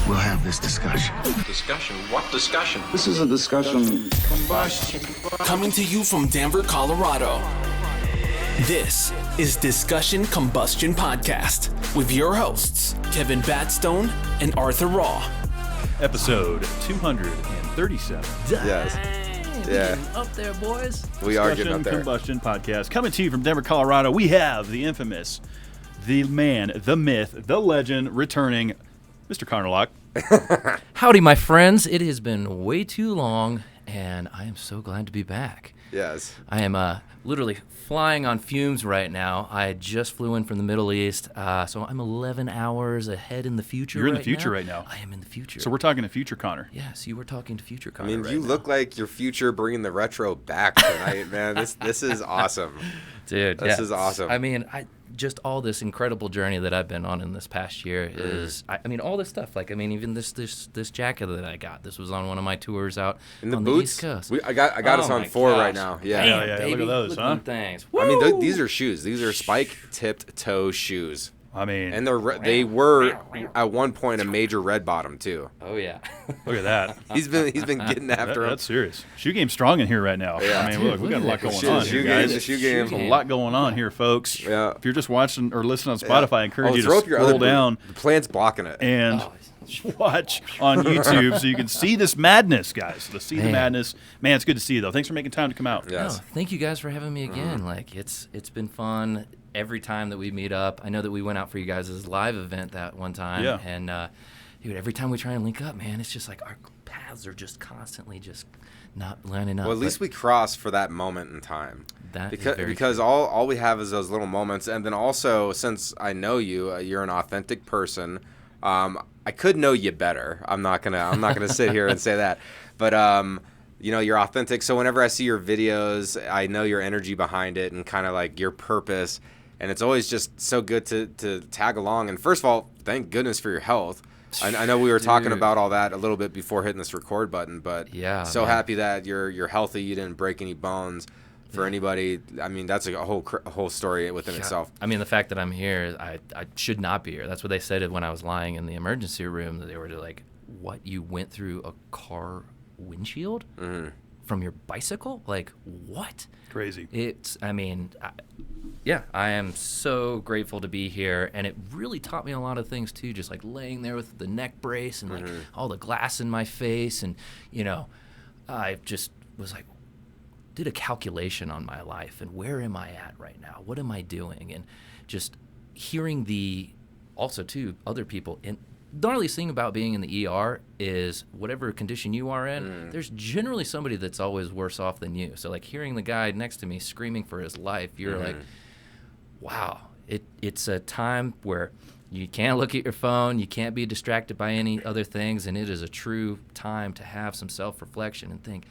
we'll have this discussion. Discussion? What discussion? This is a discussion. Combustion. Coming to you from Denver, Colorado. This is Discussion Combustion Podcast with your hosts, Kevin Batstone and Arthur Raw. Episode 237. Yes. Yeah. Up there, boys. We are getting up there. Combustion Podcast. Coming to you from Denver, Colorado, we have the infamous, the man, the myth, the legend, returning, Mr. Connor Locke. Howdy, my friends. It has been way too long, and I am so glad to be back. Yes. I am literally flying on fumes right now. I just flew in from the Middle East, so I'm 11 hours ahead in the future. You're in the future right now. I am in the future. So we're talking to future Connor. Yes, you were talking to future Connor. I mean, right you now. look like your future bringing the retro back tonight, man. This is awesome. Dude, This is awesome. I mean, just all this incredible journey that I've been on in this past year is, I mean, all this stuff. Like, I mean, even this jacket that I got. This was on one of my tours out In the on boots? the East Coast. I got us on my 4 gosh. right now. Yeah. Damn, Yeah, baby. look at those, Look huh? at them things. I mean, Woo! these are shoes. These are spike-tipped toe shoes. I mean, And they were at one point a major red bottom too. Oh yeah. look at that. He's been getting after him. That's serious. Shoe game's strong in here right now. Yeah. I mean, Dude, look, we got a lot look at going that. on Shoe here, game, guys. the shoe game. There's a lot going on here, folks. Yeah. If you're just watching or listening on Spotify, I encourage you throw to up your scroll other down The plant's blocking it. and Oh. watch on YouTube so you can see this madness, guys. To see the Man. madness. Man, it's good to see you, though. Thanks for making time to come out. Yes. No, thank you guys for having me again. Like it's been fun every time that we meet up. I know that we went out for you guys' live event that one time. Yeah. And dude, every time we try and link up, man, it's just like our paths are just constantly just not lining up. Well, at least we crossed for that moment in time. That is because very because true. all we have is those little moments, and then also since I know you, you're an authentic person. I could know you better. I'm not gonna sit here and say that, but you know, you're authentic. So whenever I see your videos, I know your energy behind it and kind of like your purpose, and it's always just so good to tag along. And first of all, thank goodness for your health. I know we were talking Dude. about all that a little bit before hitting this record button, but Yeah, so man. happy that you're healthy. You didn't break any bones. For anybody, I mean, that's a whole story within itself. I mean, the fact that I'm here, I should not be here. That's what they said when I was lying in the emergency room. That they were like, "What, you went through a car windshield from your bicycle? Like, what?" Crazy. I mean, I am so grateful to be here, and it really taught me a lot of things too. Just like laying there with the neck brace and like all the glass in my face, and you know, I just was like, did a calculation on my life and where am I at right now? What am I doing? And just hearing also too other people. And the gnarliest thing about being in the ER is whatever condition you are in, there's generally somebody that's always worse off than you. So like hearing the guy next to me screaming for his life, you're like, wow, it's a time where you can't look at your phone, you can't be distracted by any other things, and it is a true time to have some self-reflection and think,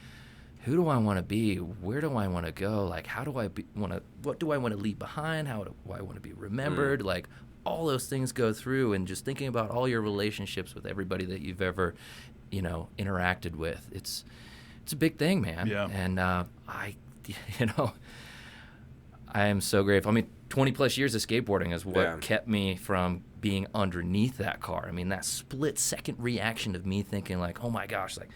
who do I want to be? Where do I want to go? Like, what do I want to leave behind? How do I want to be remembered? Like, all those things go through, and just thinking about all your relationships with everybody that you've ever, interacted with. It's a big thing, man. Yeah. And I am so grateful. I mean, 20 plus years of skateboarding is what kept me from being underneath that car. I mean, that split second reaction of me thinking like, oh my gosh, like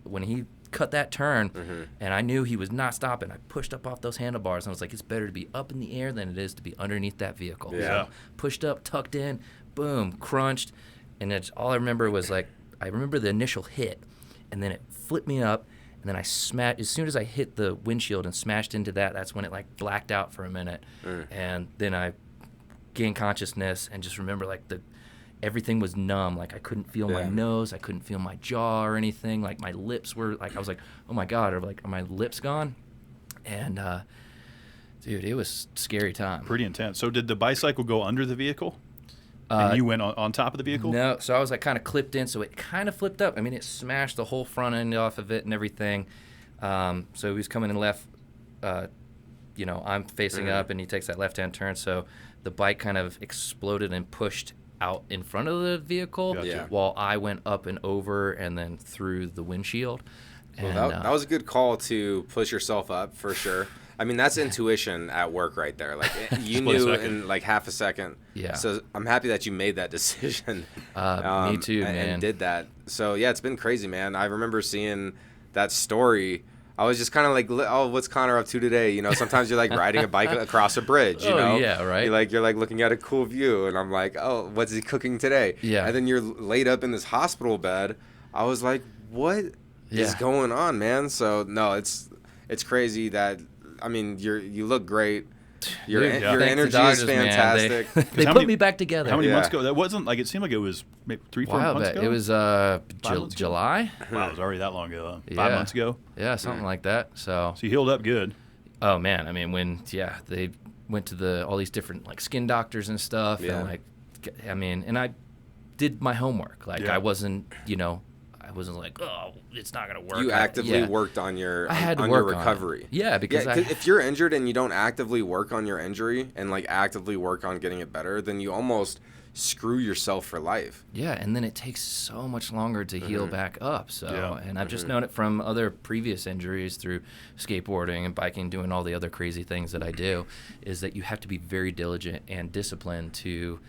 when he cut that turn and I knew he was not stopping, I pushed up off those handlebars and I was like, it's better to be up in the air than it is to be underneath that vehicle. Yeah. So pushed up, tucked in, boom, crunched, and all I remember was like, I remember the initial hit, and then it flipped me up, and then I smashed, as soon as I hit the windshield and smashed into that, that's when it like blacked out for a minute. And then I gained consciousness and just remember like everything was numb. Like I couldn't feel my nose, I couldn't feel my jaw or anything. Like my lips were like, I was like, oh my God, are my lips gone? And dude, it was a scary time. Pretty intense. So did the bicycle go under the vehicle? And you went on top of the vehicle? No, so I was like kind of clipped in, so it kind of flipped up. I mean, it smashed the whole front end off of it and everything. So he was coming in left, I'm facing up, and he takes that left-hand turn. So the bike kind of exploded and pushed out in front of the vehicle, Gotcha. while I went up and over and then through the windshield. Well, And, that was a good call to push yourself up for sure. I mean, that's intuition at work right there. Like you Split knew second. in like half a second. Yeah. So I'm happy that you made that decision. Me too, man. And did that. So yeah, it's been crazy, man. I remember seeing that story. I was just kind of like, oh, what's Connor up to today? You know, sometimes you're like riding a bike across a bridge, you know? Yeah, right. You're like looking at a cool view, and I'm like, oh, what's he cooking today? Yeah. And then you're laid up in this hospital bed. I was like, what is going on, man? So no, it's crazy that, I mean, you look great. Your Dude, your thanks to energy doctors, is man. fantastic. They how put many- me back together. How many Yeah. months ago? That wasn't like, it seemed like it was maybe 3-4 Wow, months ago. it was months ago? July. Wow, it was already that long ago. Yeah. 5 months ago. Yeah, something like that. So, So you healed up good. oh man, I mean, when they went to all these different like skin doctors and stuff, Yeah. and like, I mean, and I did my homework. Like Yeah. I wasn't like, oh, it's not gonna work. You actively worked on your I had to on work your on it. recovery. Yeah, because 'cause if you're injured and you don't actively work on your injury and like actively work on getting it better, then you almost screw yourself for life. Yeah, and then it takes so much longer to heal back up. So, Yeah. and I've just known it from other previous injuries through skateboarding and biking, doing all the other crazy things that I do, is that you have to be very diligent and disciplined to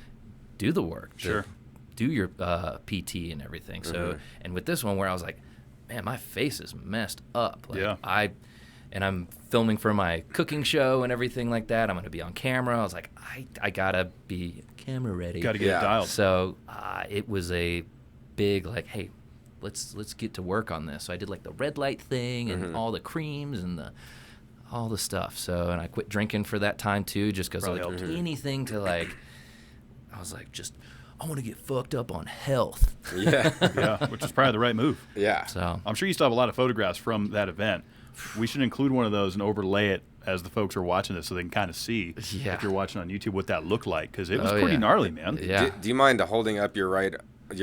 do the work. to Sure. do your PT and everything. So, and with this one where I was like, man, my face is messed up. Like, Yeah. I'm filming for my cooking show and everything like that. I'm going to be on camera. I was like, I gotta be camera ready. Got to get Yeah. it dialed. So it was a big like, hey, let's get to work on this. So I did like the red light thing and all the creams and all the stuff. So, and I quit drinking for that time too, just because Probably like helped. anything to like, I was like, I want to get fucked up on health. Yeah. Yeah, which is probably the right move. Yeah. So I'm sure you still have a lot of photographs from that event. We should include one of those and overlay it as the folks are watching this so they can kind of see, Yeah. if you're watching on YouTube, what that looked like. Because it was Oh, pretty yeah. gnarly, man. Yeah. Do you mind holding up your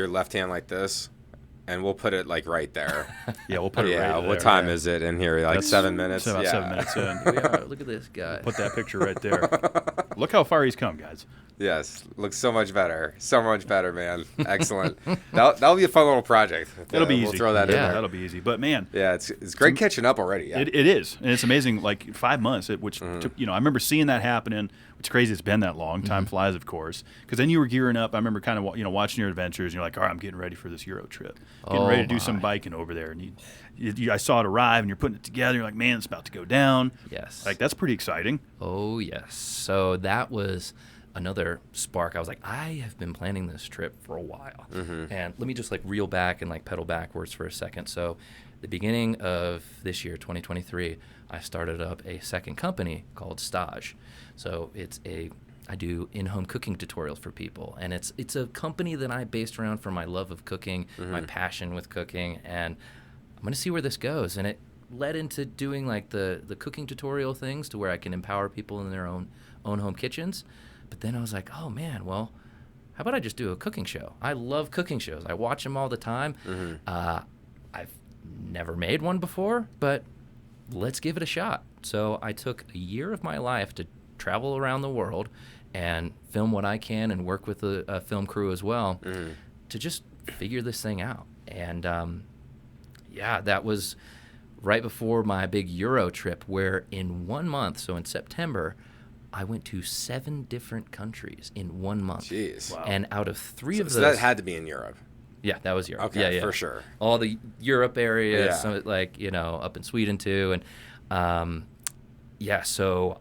left hand like this? And we'll put it like right there. Yeah, we'll put it Yeah. right there. What time Yeah. is it in here? Like That's 7 minutes? About yeah. 7 minutes in. Here we are. Look at this guy. Put that picture right there. Look how far he's come, guys. Yes. Looks so much better. So much better, man. Excellent. That'll be a fun little project. It'll be easy. We'll throw that in Yeah. there. That'll be easy. But man, Yeah, it's great catching up already. Yeah. it is, and it's amazing. Like 5 months, which took, I remember seeing that happening. It's crazy. It's been that long. Time flies, of course. Because then you were gearing up. I remember kind of watching your adventures. And you're like, all right, I'm getting ready for this Euro trip. Getting Oh, ready to do some my. biking over there. And I saw it arrive, and you're putting it together. You're like, man, it's about to go down. Yes. Like that's pretty exciting. Oh, yes. So that was another spark. I was like, I have been planning this trip for a while. And let me just like reel back and like pedal backwards for a second. So the beginning of this year, 2023, I started up a second company called Staahj. So I do in-home cooking tutorials for people. And it's a company that I based around for my love of cooking, my passion with cooking. And I'm going to see where this goes. And it led into doing like the cooking tutorial things to where I can empower people in their own home kitchens. But then I was like, oh man, well, how about I just do a cooking show? I love cooking shows. I watch them all the time. I've never made one before, but let's give it a shot. So I took a year of my life to travel around the world and film what I can and work with a film crew as well to just figure this thing out. And that was right before my big Euro trip, where in 1 month, so in September, I went to 7 different countries in 1 month. Jeez. Wow. And out of 3 of So those, that had to be in Europe. yeah, that was Europe. Okay, yeah, for sure. All the Europe area, Yeah. some like up in Sweden too, and so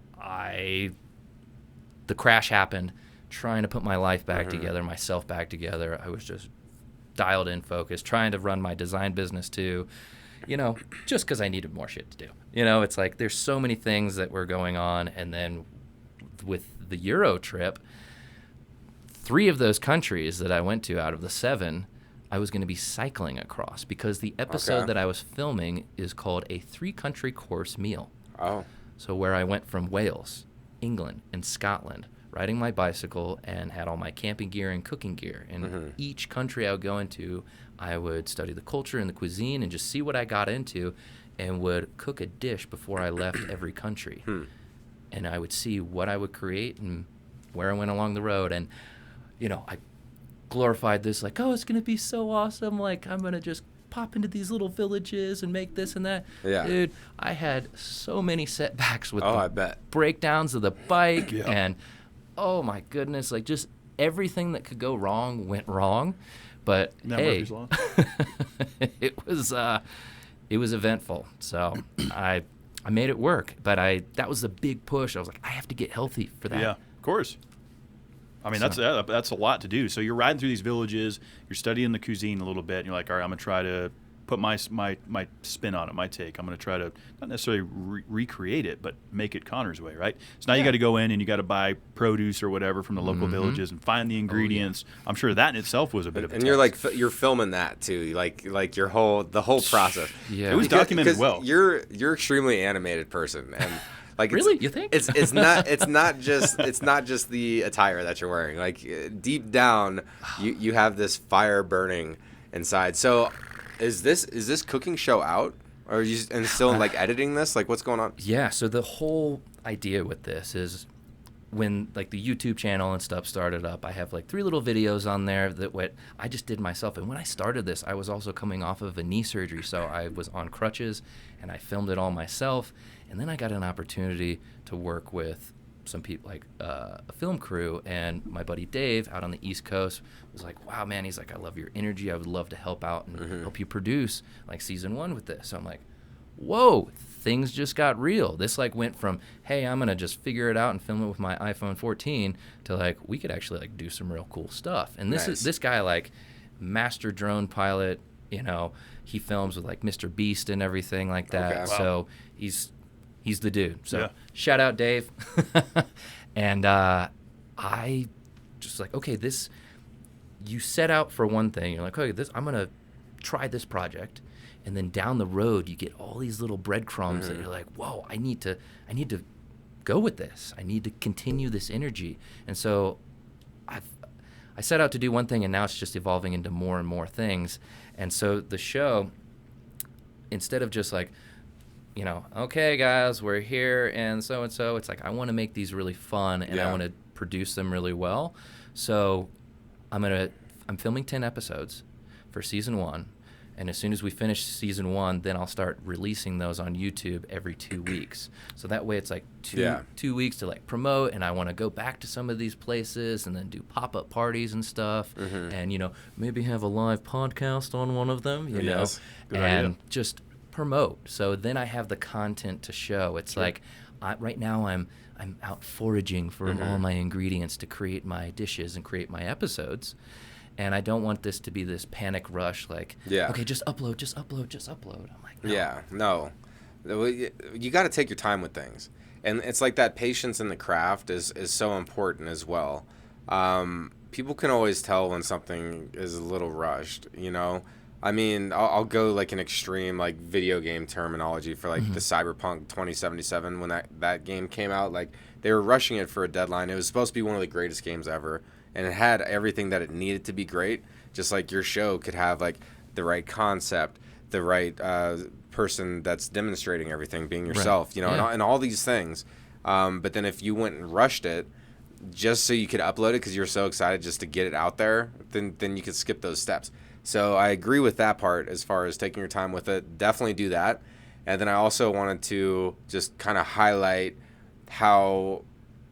the crash happened. Trying to put my life back together, myself back together. I was just dialed in, focused, trying to run my design business too. Just because I needed more shit to do. It's like there's so many things that were going on, and then with the Euro trip, 3 of those countries that I went to out of the 7, I was going to be cycling across, because the episode Okay. that I was filming is called a 3-country course meal. Oh. So where I went from Wales, England, and Scotland, riding my bicycle, and had all my camping gear and cooking gear. And each country I would go into, I would study the culture and the cuisine and just see what I got into, and would cook a dish before I left every country. And I would see what I would create and where I went along the road. And, I glorified this like, oh, it's going to be so awesome. Like, I'm going to just pop into these little villages and make this and that. Yeah. Dude, I had so many setbacks with I bet. breakdowns of the bike and oh my goodness, like just everything that could go wrong went wrong. But hey, it was eventful. So I made it work, but that was the big push. I was like, I have to get healthy for that. Yeah, of course. I mean, that's a lot to do. So you're riding through these villages, you're studying the cuisine a little bit, and you're like, all right, I'm going to try to put my spin on it, my take. I'm going to try to not necessarily recreate it, but make it Connor's way, right? So now you got to go in and you got to buy produce or whatever from the local villages and find the ingredients. I'm sure that in itself was a bit of a And task. you're filming that too, like the whole process. It was documented well. You're extremely animated person, and like Really? You think? it's not just the attire that you're wearing. Like deep down, you have this fire burning inside. So is this cooking show out, or are you still like editing this? Like what's going on? Yeah. So the whole idea with this is when like the YouTube channel and stuff started up, I have like 3 little videos on there that what I just did myself. And when I started this, I was also coming off of a knee surgery, so I was on crutches, and I filmed it all myself. And then I got an opportunity to work with some people, like a film crew, and my buddy Dave out on the East Coast was like, wow, man, he's like, I love your energy. I would love to help out and help you produce like season 1 with this. So I'm like, whoa, things just got real. This like went from, hey, I'm going to just figure it out and film it with my iPhone 14 to like, we could actually like do some real cool stuff. And this guy, like master drone pilot, you know, he films with like Mr. Beast and everything like that. Okay. Wow. So he's the dude. So Yeah. shout out Dave. And I just like, okay, this, you set out for one thing. You're like, okay, I'm going to try this project. And then down the road, you get all these little breadcrumbs that you're like, whoa, I need to go with this. I need to continue this energy. And so I set out to do one thing, and now it's just evolving into more and more things. And so the show, instead of just like, you know, okay, guys, we're here, and so, it's like I want to make these really fun, and I want to produce them really well. So I'm filming 10 episodes for season 1. And as soon as we finish season 1, then I'll start releasing those on YouTube every 2 weeks. So that way it's like two weeks to like promote, and I want to go back to some of these places and then do pop-up parties and stuff, and, you know, maybe have a live podcast on one of them, you know, Good and idea. just promote. So then I have the content to show. It's like right now I'm out foraging for all my ingredients to create my dishes and create my episodes. And I don't want this to be this panic rush, like, okay, just upload. I'm like, no. No. You got to take your time with things. And it's like that patience in the craft is so important as well. People can always tell when something is a little rushed, you know? I mean, I'll go like an extreme like video game terminology for like the Cyberpunk 2077 when that game came out. Like they were rushing it for a deadline. It was supposed to be one of the greatest games ever. And it had everything that it needed to be great, just like your show could have like the right concept, the right person that's demonstrating everything, being yourself, you know, and all these things. But then if you went and rushed it just so you could upload it because you're so excited just to get it out there, then you could skip those steps. So I agree with that part as far as taking your time with it. Definitely do that. And then I also wanted to just kind of highlight how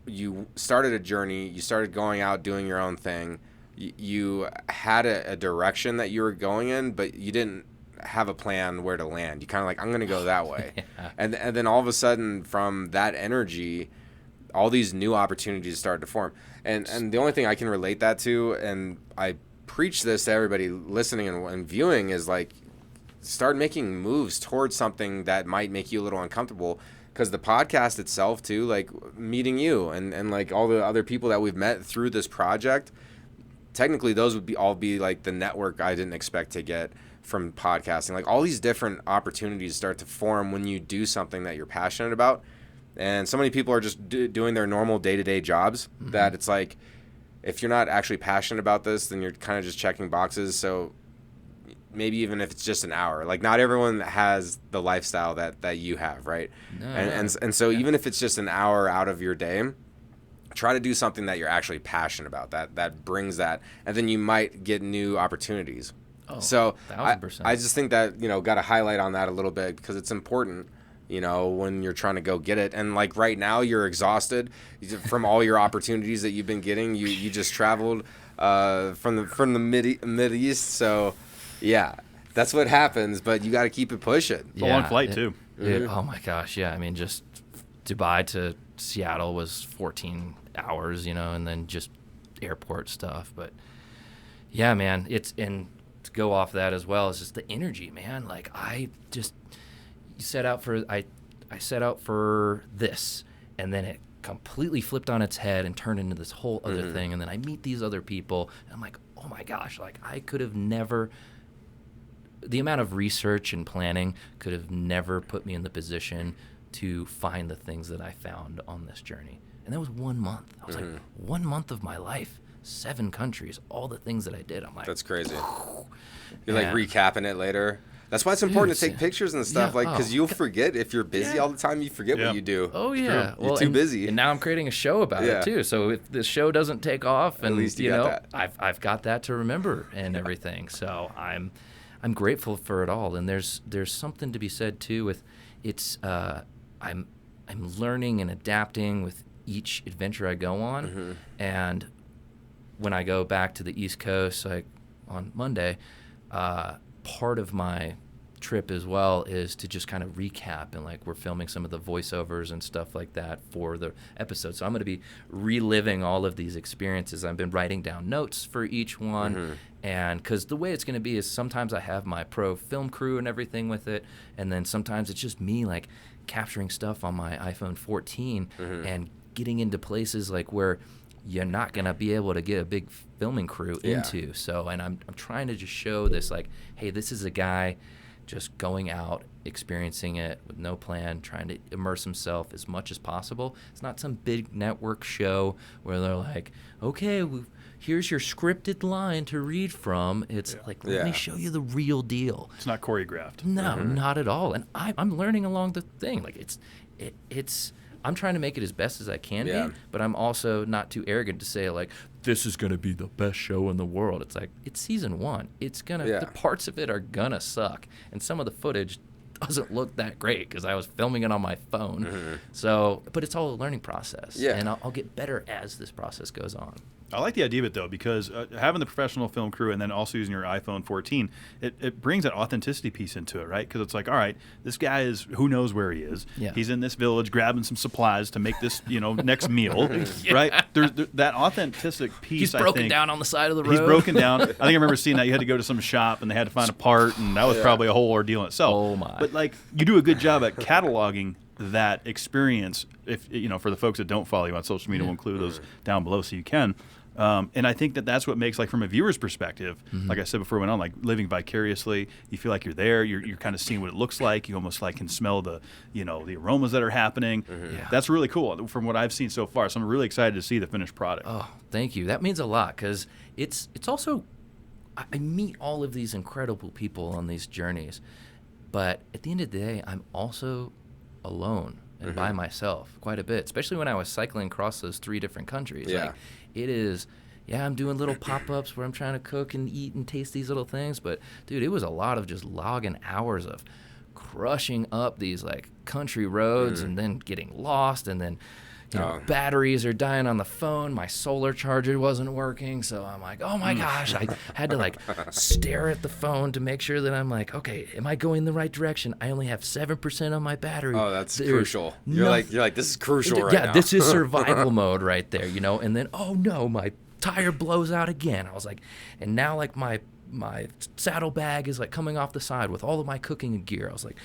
you started a journey, you started going out doing your own thing, you had a direction that you were going in, but you didn't have a plan where to land. You kind of like, I'm going to go that way. And then all of a sudden from that energy, all these new opportunities started to form. And the only thing I can relate that to, and I preach this to everybody listening and viewing, is like start making moves towards something that might make you a little uncomfortable. Because the podcast itself, too, like meeting you and like all the other people that we've met through this project, technically those would all be like the network I didn't expect to get from podcasting. Like all these different opportunities start to form when you do something that you're passionate about. And so many people are just doing their normal day-to-day jobs that it's like, if you're not actually passionate about this, then you're kind of just checking boxes. So maybe even if it's just an hour, like not everyone has the lifestyle that you have, right? No. And so even if it's just an hour out of your day, try to do something that you're actually passionate about, that brings that, and then you might get new opportunities. So 1000%. I just think that, got to highlight on that a little bit because it's important, when you're trying to go get it. And like right now you're exhausted from all your opportunities that you've been getting. You just traveled from the Mid East. So yeah, that's what happens, but you got to keep it pushing. It's a long flight too. Oh my gosh. Yeah. I mean, just Dubai to Seattle was 14 hours, and then just airport stuff. But yeah, man, and to go off that as well is just the energy, man. Like I set out for this, and then it completely flipped on its head and turned into this whole other thing. And then I meet these other people, and I'm like, oh my gosh, like I could have never. The amount of research and planning could have never put me in the position to find the things that I found on this journey. And that was 1 month. I was like, 1 month of my life, 7 countries, all the things that I did. I'm like, that's crazy. You're like recapping it later. That's why it's important to take pictures and stuff, because you'll forget if you're busy all the time. You forget what you do. Oh yeah, you're too busy. And now I'm creating a show about it too. So if the show doesn't take off, and at least you got that. I've got that to remember and everything. So I'm grateful for it all. And there's something to be said too with it's. I'm learning and adapting with each adventure I go on, and when I go back to the East Coast, like on Monday, part of my trip as well is to just kind of recap, and like we're filming some of the voiceovers and stuff like that for the episode. So I'm going to be reliving all of these experiences. I've been writing down notes for each one, and because the way it's going to be is sometimes I have my pro film crew and everything with it, and then sometimes it's just me like capturing stuff on my iPhone 14 and getting into places like where you're not going to be able to get a big filming crew into. So, and I'm trying to just show this like, hey, this is a guy just going out, experiencing it with no plan, trying to immerse himself as much as possible. It's not some big network show where they're like, okay, here's your scripted line to read from. It's like, let me show you the real deal. It's not choreographed. No, not at all. And I'm learning along the thing. Like it's I'm trying to make it as best as I can be, but I'm also not too arrogant to say like, this is going to be the best show in the world. It's like, it's season 1. It's going to, the parts of it are going to suck. And some of the footage doesn't look that great because I was filming it on my phone. So, but it's all a learning process. And I'll get better as this process goes on. I like the idea of it, though, because having the professional film crew and then also using your iPhone 14, it brings that authenticity piece into it, right? Because it's like, all right, this guy is, who knows where he is. He's in this village grabbing some supplies to make this, next meal, right? There's that authentic piece, He's broken down on the side of the road. He's broken down. I think I remember seeing that. You had to go to some shop and they had to find a part, and that was probably a whole ordeal in itself. Oh, my. But, like, you do a good job at cataloging that experience. If for the folks that don't follow you on social media, we'll include those down below so you can. And I think that's what makes, like, from a viewer's perspective, like I said before we went on, like, living vicariously, you feel like you're there, you're kind of seeing what it looks like, you almost, like, can smell the, the aromas that are happening. That's really cool from what I've seen so far, so I'm really excited to see the finished product. Oh, thank you. That means a lot, because it's also, I meet all of these incredible people on these journeys, but at the end of the day, I'm also alone and by myself quite a bit, especially when I was cycling across those 3 different countries. Like, it is, I'm doing little pop-ups where I'm trying to cook and eat and taste these little things, but dude, it was a lot of just logging hours of crushing up these like country roads and then getting lost, and then batteries are dying on the phone. My solar charger wasn't working, so I'm like, oh my gosh, I had to like stare at the phone to make sure that I'm like, okay, am I going the right direction? I only have 7% on my battery. Oh, that's crucial. You're like, this is crucial right now. Yeah, this is survival mode right there, and then, oh no, my tire blows out again. I was like, and now like my saddlebag is like coming off the side with all of my cooking gear. I was like,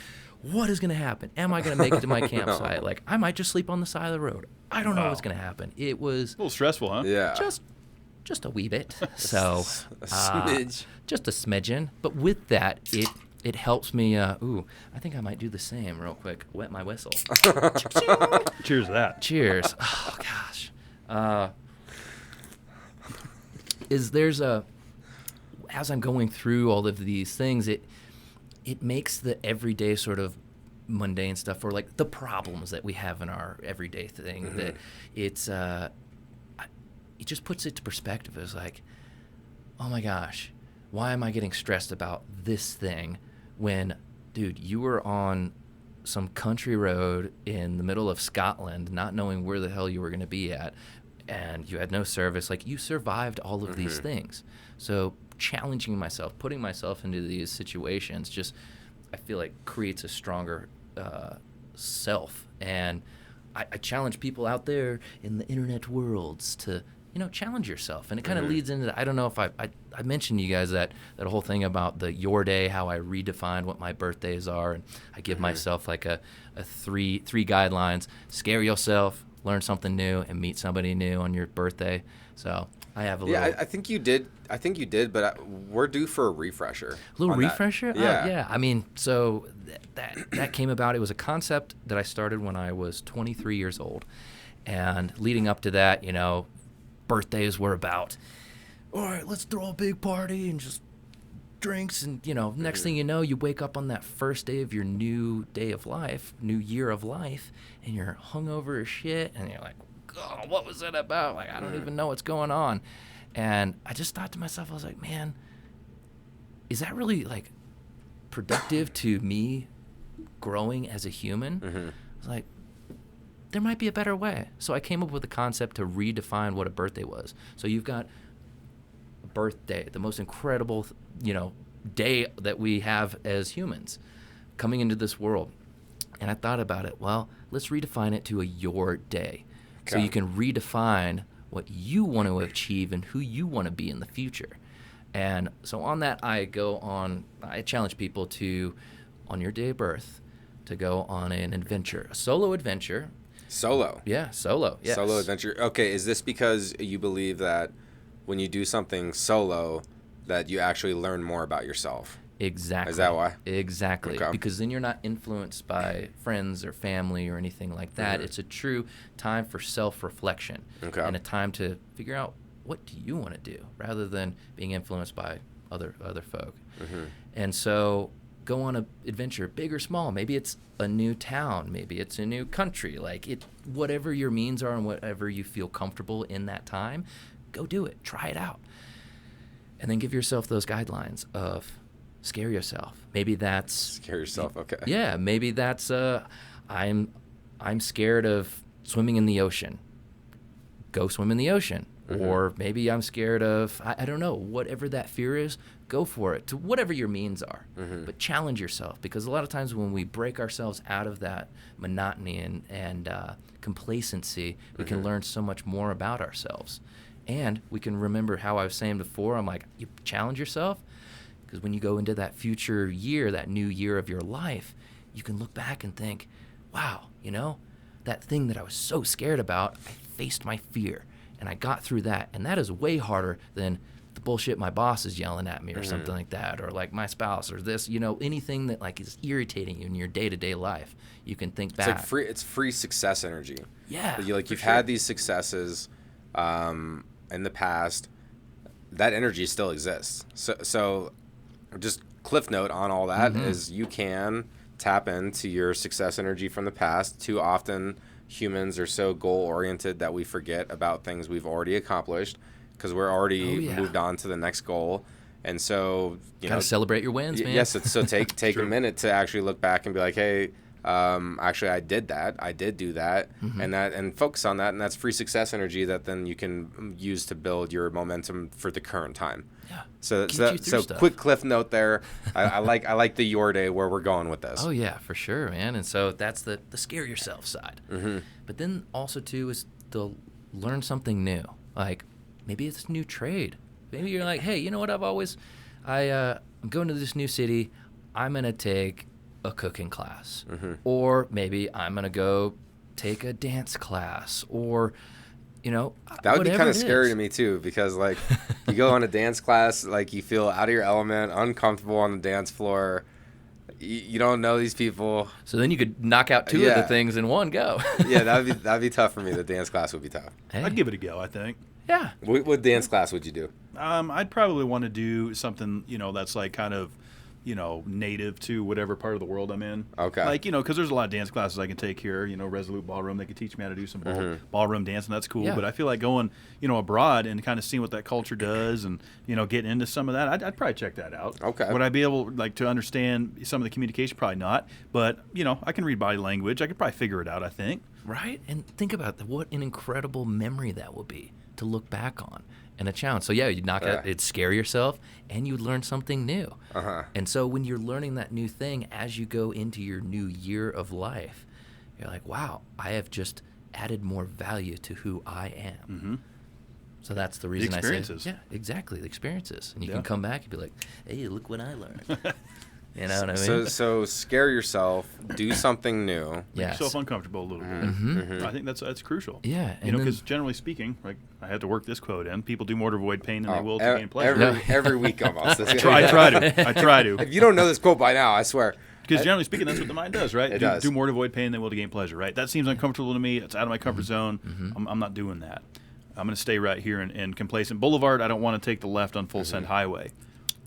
what is going to happen? Am I going to make it to my campsite? Like, I might just sleep on the side of the road. I don't know what's going to happen. It was a little stressful, huh? Yeah. Just a wee bit. So, a smidge. Just a smidgen. But with that, it helps me. I think I might do the same real quick. Wet my whistle. Cheers to that. Cheers. Oh gosh. As I'm going through all of these things, it makes the everyday sort of mundane stuff, or like the problems that we have in our everyday thing, that it just puts it to perspective. It's like, oh my gosh, why am I getting stressed about this thing when, dude, you were on some country road in the middle of Scotland, not knowing where the hell you were going to be at, and you had no service. Like, you survived all of these things. So challenging myself, putting myself into these situations, just, I feel like creates a stronger self. And I challenge people out there in the internet worlds to, challenge yourself. And it kind of leads into, I don't know if I mentioned to you guys that whole thing about your day, how I redefined what my birthdays are. And I give myself like a three guidelines: scare yourself, learn something new, and meet somebody new on your birthday. So I have a little. Yeah, I think you did. But we're due for a refresher. A little refresher? Yeah. Oh, yeah. I mean, so that came about. It was a concept that I started when I was 23 years old. And leading up to that, birthdays were about, all right, let's throw a big party and just drinks. And, next thing you know, you wake up on that first day of your new day of life, new year of life, and you're hungover as shit. And you're like, oh, what was that about? Like, I don't even know what's going on. And I just thought to myself, I was like, man, is that really, like, productive to me growing as a human? I was like, there might be a better way. So I came up with a concept to redefine what a birthday was. So you've got a birthday, the most incredible, day that we have as humans coming into this world. And I thought about it, well, let's redefine it to a your day. Okay. So you can redefine what you want to achieve and who you want to be in the future. And so on that, I challenge people to, on your day of birth, to go on an adventure, a solo adventure. Solo? Yeah, solo. Yes. Solo adventure. Okay, is this because you believe that when you do something solo, that you actually learn more about yourself? Exactly. Is that why? Exactly. Okay. Because then you're not influenced by friends or family or anything like that. It's a true time for self-reflection. Okay. And a time to figure out, what do you want to do, rather than being influenced by other folk. And so go on an adventure, big or small. Maybe it's a new town. Maybe it's a new country. Whatever your means are and whatever you feel comfortable in that time, go do it. Try it out. And then give yourself those guidelines of scare yourself. Maybe that's... Scare yourself, okay. Yeah, maybe that's I'm scared of swimming in the ocean. Go swim in the ocean. Or maybe I'm scared of, I don't know, whatever that fear is, go for it, to whatever your means are. But challenge yourself, because a lot of times when we break ourselves out of that monotony and complacency, we can learn so much more about ourselves. And we can remember how I was saying before, I'm like, you challenge yourself, because when you go into that future year, that new year of your life, you can look back and think, wow, that thing that I was so scared about, I faced my fear. And I got through that. And that is way harder than the bullshit my boss is yelling at me or something like that. Or like my spouse or this, anything that like is irritating you in your day-to-day life. You can think back. It's free success energy. Yeah. You've had these successes in the past. That energy still exists. So just cliff note on all that is you can tap into your success energy from the past. Too often humans are so goal-oriented that we forget about things we've already accomplished because we're already moved on to the next goal. And so, gotta celebrate your wins, man. Yes, so take a minute to actually look back and be like, hey, actually I did that. I did do that, and focus on that, and that's free success energy that then you can use to build your momentum for the current time. Yeah. So stuff. quick cliff note there. I like the your day where we're going with this. Oh yeah, for sure, man. And so that's the scare yourself side. But then also too is to learn something new. Like maybe it's a new trade. Maybe you're like, hey, you know what? I'm going to this new city. I'm gonna take a cooking class, or maybe I'm gonna go take a dance class, or that would be kind of scary to me too, because like you go on a dance class, like you feel out of your element, uncomfortable on the dance floor. You don't know these people. So then you could knock out two of the things in one go. Yeah, that'd be tough for me. The dance class would be tough. Hey. I'd give it a go, I think. Yeah. What dance class would you do? I'd probably want to do something, that's like kind of native to whatever part of the world I'm in. Okay. Like, because there's a lot of dance classes I can take here, Resolute Ballroom. They can teach me how to do some ballroom dancing. That's cool. Yeah. But I feel like going, abroad and kind of seeing what that culture does and, getting into some of that, I'd probably check that out. Okay. Would I be able, to understand some of the communication? Probably not. But, I can read body language. I could probably figure it out, I think. Right? And think about what an incredible memory that will be to look back on. And a challenge. So you'd knock out, it'd scare yourself, and you'd learn something new. And so when you're learning that new thing as you go into your new year of life, you're like, wow, I have just added more value to who I am. Mm-hmm. So that's the reason I say, experiences. yeah, exactly, the experiences. And you can come back and be like, hey, look what I learned. You know what I mean? So scare yourself, do something new. Make Yes. yourself uncomfortable a little bit. Mm-hmm. I think that's crucial. Yeah, and because then- generally speaking, like I had to work this quote in. People do more to avoid pain than they will to gain pleasure. Every week almost. I try to. If you don't know this quote by now, I swear. Because generally speaking, that's what the mind does, right? It does. Do more to avoid pain than they will to gain pleasure, right? That seems uncomfortable to me. It's out of my comfort zone. I'm not doing that. I'm going to stay right here in Complacent Boulevard. I don't want to take the left on Full Send Highway.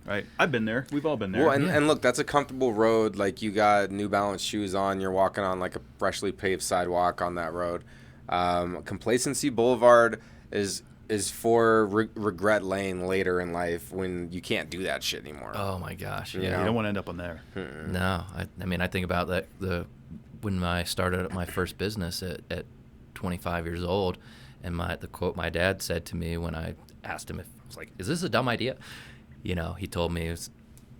Right, I've been there. We've all been there. Well, and look, that's a comfortable road. Like you got New Balance shoes on. You're walking on like a freshly paved sidewalk on that road. Complacency Boulevard is for regret lane later in life when you can't do that shit anymore. Oh my gosh! You Yeah. don't want to end up on there. No, I mean I think about that when I started my first business at 25 years old, and the quote my dad said to me when I asked him if I was like, "Is this a dumb idea?" He told me,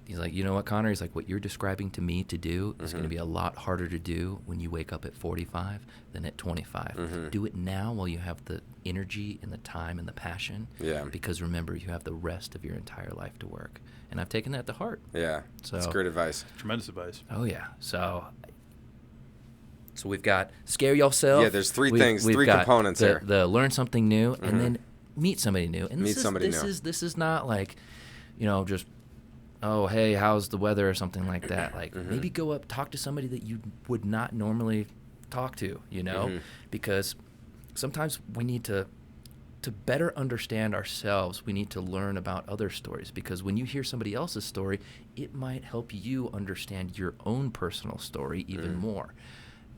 he's like, you know what, Connor? He's like, what you're describing to me to do is going to be a lot harder to do when you wake up at 45 than at 25. Do it now while you have the energy and the time and the passion. Yeah. Because remember, you have the rest of your entire life to work. And I've taken that to heart. Yeah, that's great advice. Tremendous advice. Oh, yeah. So we've got scare yourself. Yeah, there's three We've got components here. The learn something new and then meet somebody new. And Meet somebody new. This is not like, just, oh, hey, how's the weather or something like that. Like maybe go up, talk to somebody that you would not normally talk to, because sometimes we need to better understand ourselves, we need to learn about other stories, because when you hear somebody else's story, it might help you understand your own personal story even more.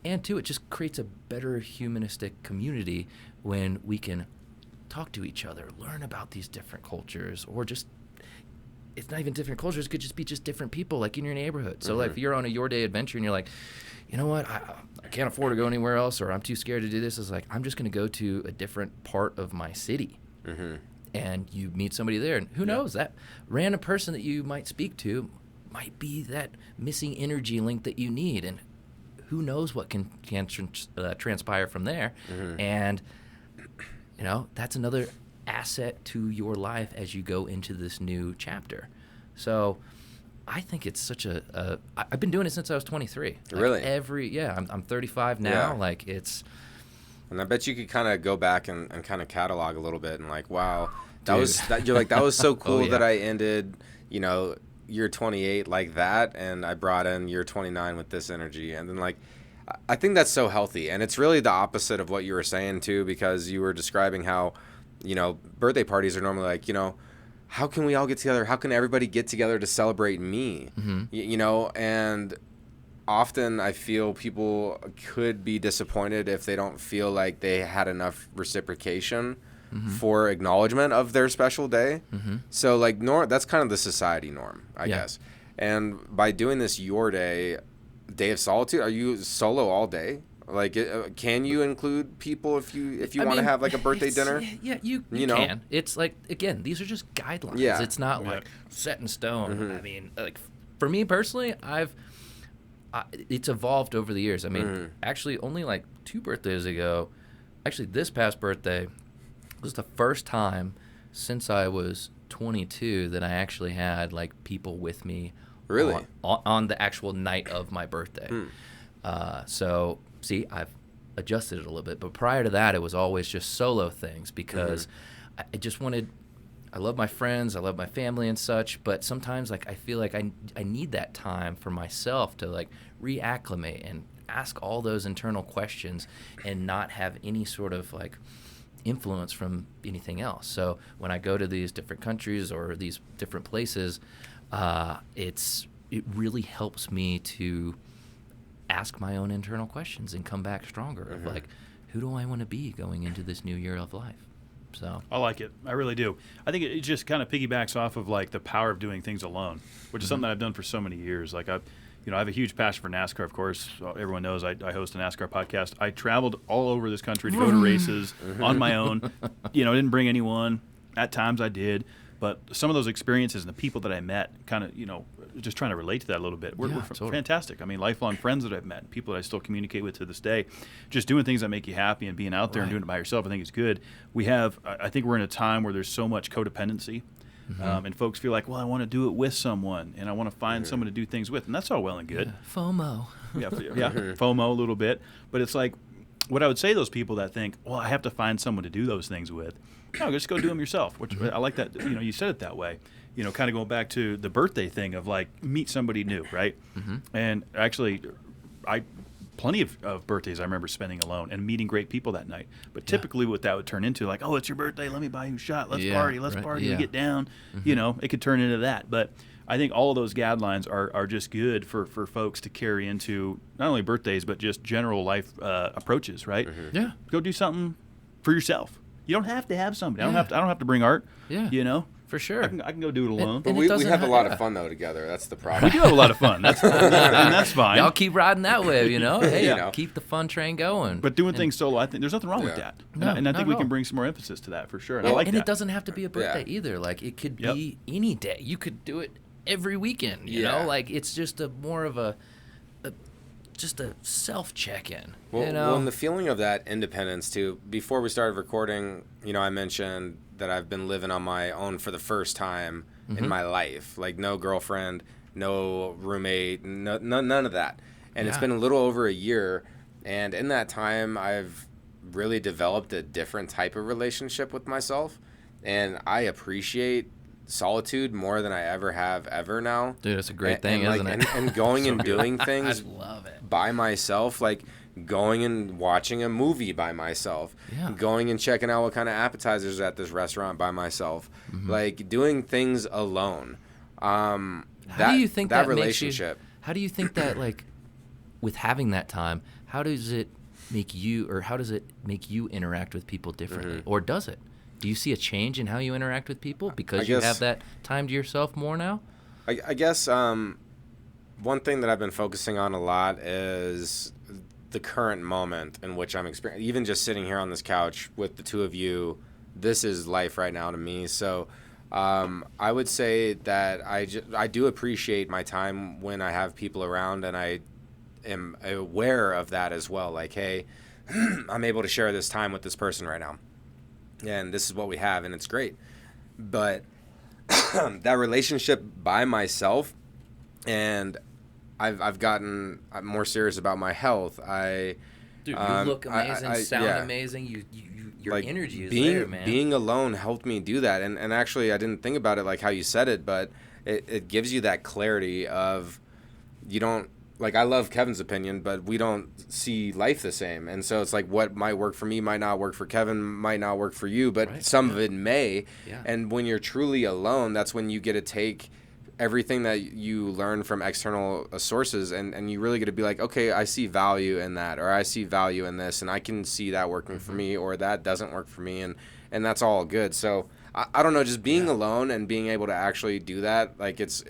And two, it just creates a better humanistic community when we can talk to each other, learn about these different cultures, or just, it's not even different cultures, it could just be just different people like in your neighborhood. So like if you're on a your day adventure and you're like, you know what, I can't afford to go anywhere else, or I'm too scared to do this, it's like, I'm just going to go to a different part of my city. And you meet somebody there, and who knows, that random person that you might speak to might be that missing energy link that you need, and who knows what can transpire from there. And that's another asset to your life as you go into this new chapter. So I think it's such I've been doing it since I was 23. Really? I'm 35 now. Yeah. Like it's. And I bet you could kind of go back and kind of catalog a little bit and like, wow, you're like, that was so cool that I ended, year 28 like that, and I brought in year 29 with this energy. And then like, I think that's so healthy. And it's really the opposite of what you were saying too, because you were describing how, birthday parties are normally like, how can we all get together? How can everybody get together to celebrate me? And often I feel people could be disappointed if they don't feel like they had enough reciprocation for acknowledgement of their special day. So like that's kind of the society norm, I guess. And by doing this your day of solitude, are you solo all day? Like, can you include people if you want to have like a birthday dinner? Yeah, you can. It's like, again, these are just guidelines. Yeah. It's not like set in stone. I mean, like for me personally, it's evolved over the years. I mean, actually only like 2 birthdays ago, actually this past birthday was the first time since I was 22 that I actually had like people with me. Really? On the actual night of my birthday. So, see, I've adjusted it a little bit. But prior to that, it was always just solo things because I just wanted – I love my friends. I love my family and such. But sometimes, like, I feel like I need that time for myself to, like, reacclimate and ask all those internal questions and not have any sort of, like, influence from anything else. So when I go to these different countries or these different places – it's it really helps me to ask my own internal questions and come back stronger of like, who do I want to be going into this new year of life? So I like it. I really do. I think it just kind of piggybacks off of like the power of doing things alone, which is something that I've done for so many years. Like I have a huge passion for NASCAR. Of course, everyone knows I host a NASCAR podcast. I traveled all over this country to go to races on my own. Didn't bring anyone. At times I did, but some of those experiences and the people that I met, kind of, just trying to relate to that a little bit. We're totally. fantastic. I mean, lifelong friends that I've met, people that I still communicate with to this day. Just doing things that make you happy and being out there and doing it by yourself, I think is good. I think we're in a time where there's so much codependency. And folks feel like, well, I want to do it with someone, and I want to find someone to do things with, and that's all well and good. FOMO. Yeah, FOMO a little bit. But it's like, what I would say to those people that think, well, I have to find someone to do those things with, no, just go do them yourself, which I like that, you said it that way. Kind of going back to the birthday thing of like, meet somebody new, right? And actually, plenty of birthdays I remember spending alone and meeting great people that night. But typically what that would turn into, like, oh, it's your birthday, let me buy you a shot, let's party, we get down. It could turn into that. But I think all of those guidelines are just good for folks to carry into not only birthdays, but just general life approaches, right? Yeah. Go do something for yourself. You don't have to have somebody. I don't have to bring art. Yeah. For sure. I can go do it alone. But we have a lot of fun, though, together. That's the problem. We do have a lot of fun. That's and that's fine. Y'all keep riding that wave, Hey, keep the fun train going. But doing things solo, I think there's nothing wrong with that. And I think we can bring some more emphasis to that for sure. And I like that. And it doesn't have to be a birthday either. Like, it could be any day. You could do it every weekend, you know? Like, it's just more of a self check-in. Well, and the feeling of that independence, too. Before we started recording, I mentioned that I've been living on my own for the first time in my life. Like, no girlfriend, no roommate, none of that. And it's been a little over a year. And in that time, I've really developed a different type of relationship with myself. And I appreciate solitude more than I ever now. Dude, it's a great thing, isn't it? And going and doing things I love it. by myself, like going and watching a movie by myself, going and checking out what kind of appetizers at this restaurant by myself, like doing things alone. How do you think that relationship? How do you think that, like, with having that time, how does it make you interact with people differently, or does it? Do you see a change in how you interact with people because you have that time to yourself more now? I guess one thing that I've been focusing on a lot is the current moment in which I'm experiencing. Even just sitting here on this couch with the two of you, this is life right now to me. So I would say that I do appreciate my time when I have people around, and I am aware of that as well. Like, hey, I'm able to share this time with this person right now. And this is what we have, and it's great. But that relationship by myself, and I've gotten more serious about my health. Dude, you look amazing, sound amazing. Your like energy is there, man. Being alone helped me do that. And actually, I didn't think about it like how you said it, but it gives you that clarity of you don't. Like, I love Kevin's opinion, but we don't see life the same. And so it's like what might work for me might not work for Kevin, might not work for you, but some of it may. Yeah. And when you're truly alone, that's when you get to take everything that you learn from external sources and you really get to be like, okay, I see value in that, or I see value in this, and I can see that working for me, or that doesn't work for me, and that's all good. So I don't know, just being alone and being able to actually do that, like it's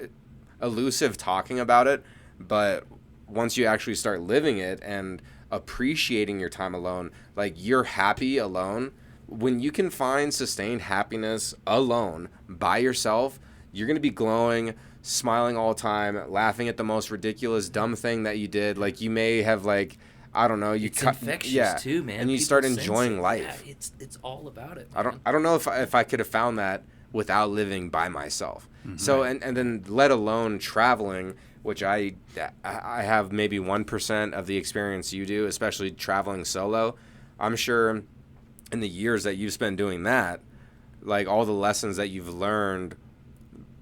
elusive talking about it, but once you actually start living it and appreciating your time alone, like you're happy alone. When you can find sustained happiness alone by yourself, you're going to be glowing, smiling all the time, laughing at the most ridiculous, dumb thing that you did. Like you may have like, I don't know, it's infectious too, man. And you start enjoying life. Yeah, it's all about it, man. I don't know if I could have found that without living by myself. So and then let alone traveling, which I have maybe 1% of the experience you do, especially traveling solo. I'm sure in the years that you've spent doing that, like all the lessons that you've learned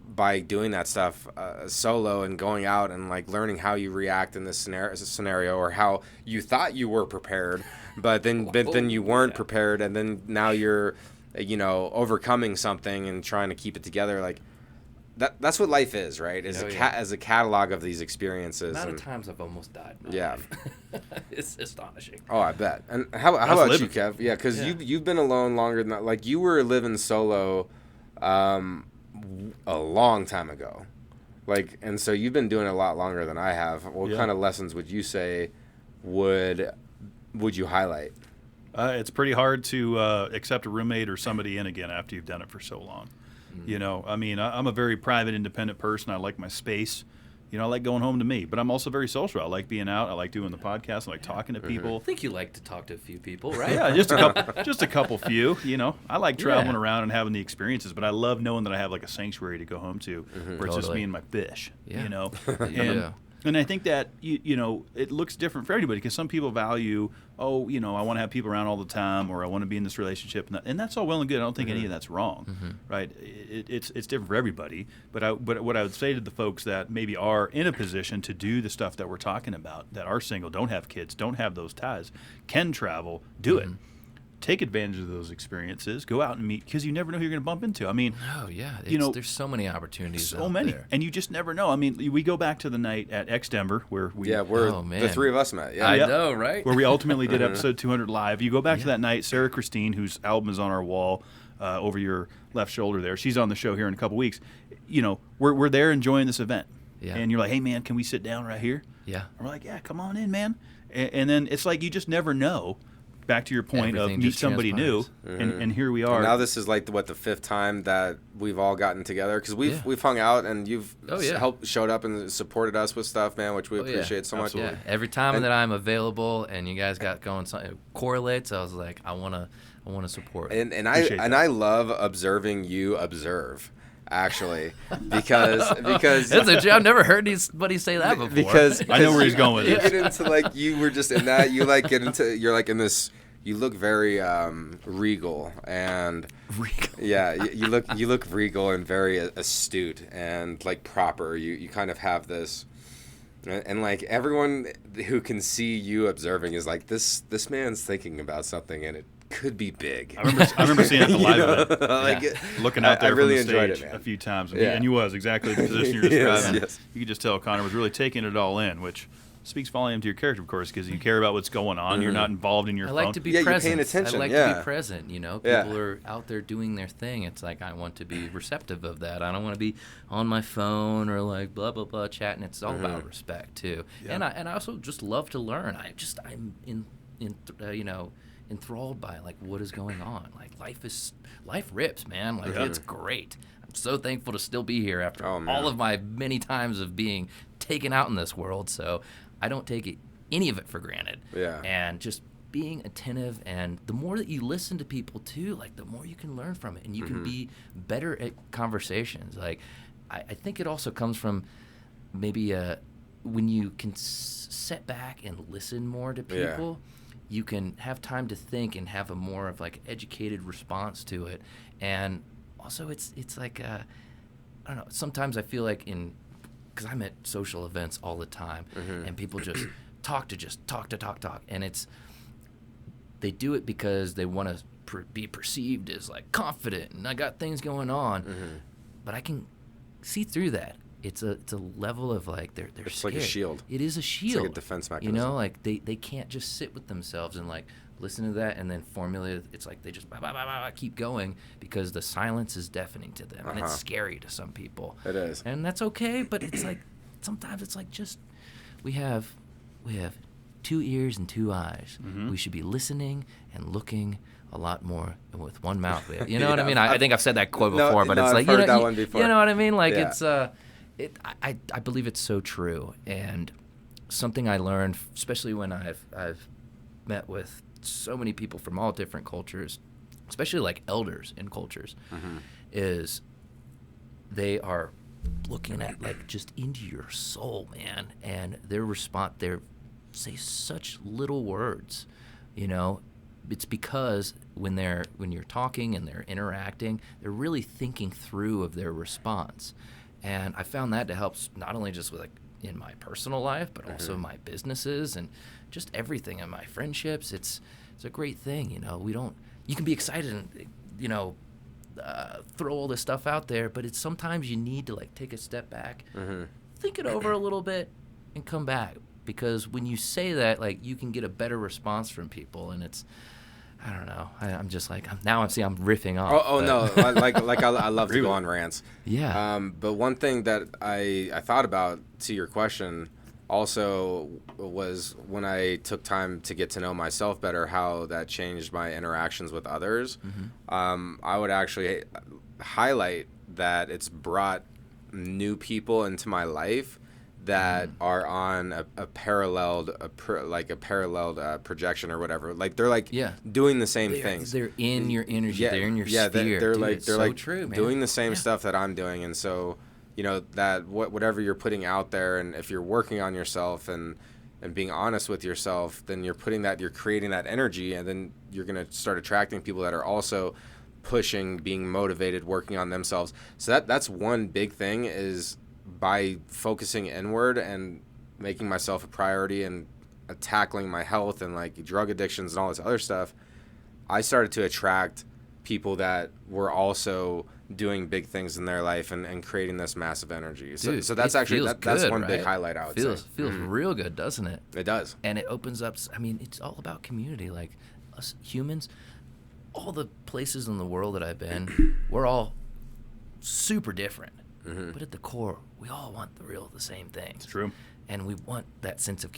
by doing that stuff solo and going out and like learning how you react in this scenario, or how you thought you were prepared, but then you weren't prepared, and then now you're overcoming something and trying to keep it together. Like that's what life is, right? Is as a catalog of these experiences. The amount of times I've almost died. In my life. It's astonishing. Oh, I bet. And how about you, Kev? Yeah, because you've been alone longer than that. Like, you were living solo a long time ago. Like, and so you've been doing it a lot longer than I have. What kind of lessons would you say would you highlight? It's pretty hard to accept a roommate or somebody in again after you've done it for so long. You know, I mean, I'm a very private, independent person. I like my space. You know, I like going home to me, but I'm also very social. I like being out. I like doing the podcast. I like talking to people. I think you like to talk to a few people, right? Yeah, just a couple few. You know, I like traveling around and having the experiences, but I love knowing that I have like a sanctuary to go home to, where it's just me and my fish. Yeah. You know, and I think that you know it looks different for everybody because some people value, you know, I want to have people around all the time, or I want to be in this relationship, and that's all well and good. I don't think any of that's wrong, right? It's different for everybody. But what I would say to the folks that maybe are in a position to do the stuff that we're talking about, that are single, don't have kids, don't have those ties, can travel, do it. Take advantage of those experiences. Go out and meet, because you never know who you're going to bump into. I mean, you know, there's so many opportunities. So many, and you just never know. I mean, we go back to the night at X Denver where we the three of us met. Yeah, I know, right? Where we ultimately did episode 200 live. You go back to that night. Sarah Christine, whose album is on our wall over your left shoulder there. She's on the show here in a couple weeks. You know, we're there enjoying this event, and you're like, hey man, can we sit down right here? Yeah, and we're like, yeah, come on in, man. And then it's like you just never know. Back to your point Everything of meet somebody new, and here we are. And now this is like the fifth time that we've all gotten together, because we've hung out and you've showed up and supported us with stuff, man, which we appreciate so much. Yeah, every time that I'm available and you guys got going, something it correlates. I was like, I want to support. And I love observing you observe. Actually, because I've never heard anybody say that before. Because I know where he's going with it. this. You get into like you were just in that. You like get into you're like in this. You look very regal and you look regal and very astute and like proper. You kind of have this. And like everyone who can see you observing is like this man's thinking about something, and it could be big. I remember seeing it at the live event. Like looking out there I really from the enjoyed stage it, man. a few times. And you was exactly the position you're describing. Yes. You could just tell Connor was really taking it all in, which speaks volume to your character, of course, because you care about what's going on. You're not involved in your phone. I like to be you're present. paying attention. I like to be present. You know, people are out there doing their thing. It's like I want to be receptive of that. I don't want to be on my phone or like blah blah blah chatting. It's all about respect too. And I also just love to learn. I'm enthralled by like what is going on. Like life rips, man. Like it's great. I'm so thankful to still be here after all of my many times of being taken out in this world. So I don't take any of it for granted. Yeah. And just being attentive, and the more that you listen to people too, like the more you can learn from it, and you can be better at conversations. Like I think it also comes from maybe when you can sit back and listen more to people. You can have time to think and have a more of like educated response to it. And also it's like I don't know, sometimes I feel like because I'm at social events all the time and people just talk, and they do it because they want to be perceived as like confident and I got things going on, but I can see through that. It's a level of like they're it's scared. like a shield. It is a shield. It's like a defense mechanism. You know, like they can't just sit with themselves and like listen to that and then formulate. It's like they just keep going because the silence is deafening to them, and it's scary to some people. It is, and that's okay. But it's like sometimes it's like just we have 2 ears and 2 eyes. We should be listening and looking a lot more with one mouth. You know what I mean? I think I've said that quote before, but it's like I've heard that one before. You know what I mean? Like it's I believe it's so true, and something I learned, especially when I've met with so many people from all different cultures, especially like elders in cultures, is they are looking at like just into your soul, man, and their response, they say such little words, you know. It's because when you're talking and they're interacting, they're really thinking through of their response. And I found that to help not only just with like in my personal life, but also my businesses and just everything in my friendships. It's a great thing, you know. You can be excited and, you know, throw all this stuff out there, but it's sometimes you need to like take a step back, Mm-hmm. think it over a little bit, and come back. Because when you say that, like, you can get a better response from people, and it's, I don't know. I'm just like, I'm riffing off. No, I love to go on rants. Yeah. But one thing that I thought about to your question also was when I took time to get to know myself better, how that changed my interactions with others. Mm-hmm. I would actually highlight that it's brought new people into my life that are on a paralleled projection or whatever. Like they're like doing the same things. They're in your energy. Yeah, they're in your yeah, sphere. they're Dude, like it's they're so like true, man. doing the same stuff that I'm doing, and so that whatever you're putting out there, and if you're working on yourself and being honest with yourself, then you're creating that energy, and then you're gonna start attracting people that are also pushing, being motivated, working on themselves. So that's one big thing, is by focusing inward and making myself a priority and tackling my health and like drug addictions and all this other stuff, I started to attract people that were also doing big things in their life and creating this massive energy. So, Dude, so that's actually that's one big highlight I would say. Feels real good, doesn't it? It does. And it opens up. I mean, it's all about community. Like us humans, all the places in the world that I've been, we're all super different. Mm-hmm. But at the core, we all want the same things. It's true. And we want that sense of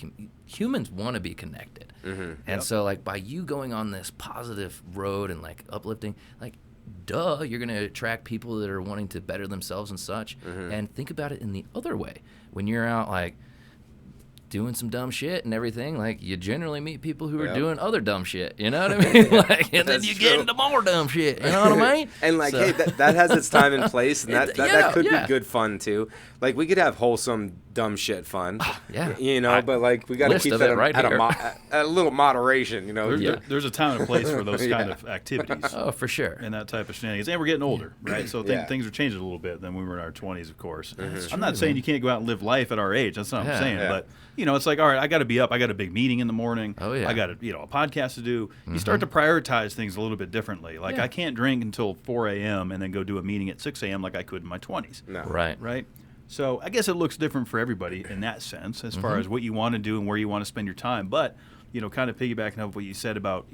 humans want to be connected. Mm-hmm. And so, like, by you going on this positive road and like uplifting, like, duh, you're going to attract people that are wanting to better themselves and such. Mm-hmm. And think about it in the other way. When you're out, like, doing some dumb shit and everything, like, you generally meet people who are doing other dumb shit, you know what I mean? Like, and then you get into more dumb shit, you know what I mean? And like, hey, that has its time and place, and that could be good fun too. Like, we could have wholesome dumb shit fun, but like we got to keep that at a little moderation, There's a time and a place for those kind of activities. Oh, for sure. And that type of shenanigans. And we're getting older, right? So things are changing a little bit than when we were in our 20s, of course. I'm not saying you can't go out and live life at our age. That's not what I'm saying. Yeah. But, it's like, all right, I got to be up. I got a big meeting in the morning. Oh, yeah. I got a podcast to do. You start to prioritize things a little bit differently. Like, I can't drink until 4 a.m. and then go do a meeting at 6 a.m. like I could in my 20s. No. Right? So I guess it looks different for everybody in that sense, as far as what you want to do and where you want to spend your time. But, kind of piggybacking off what you said about,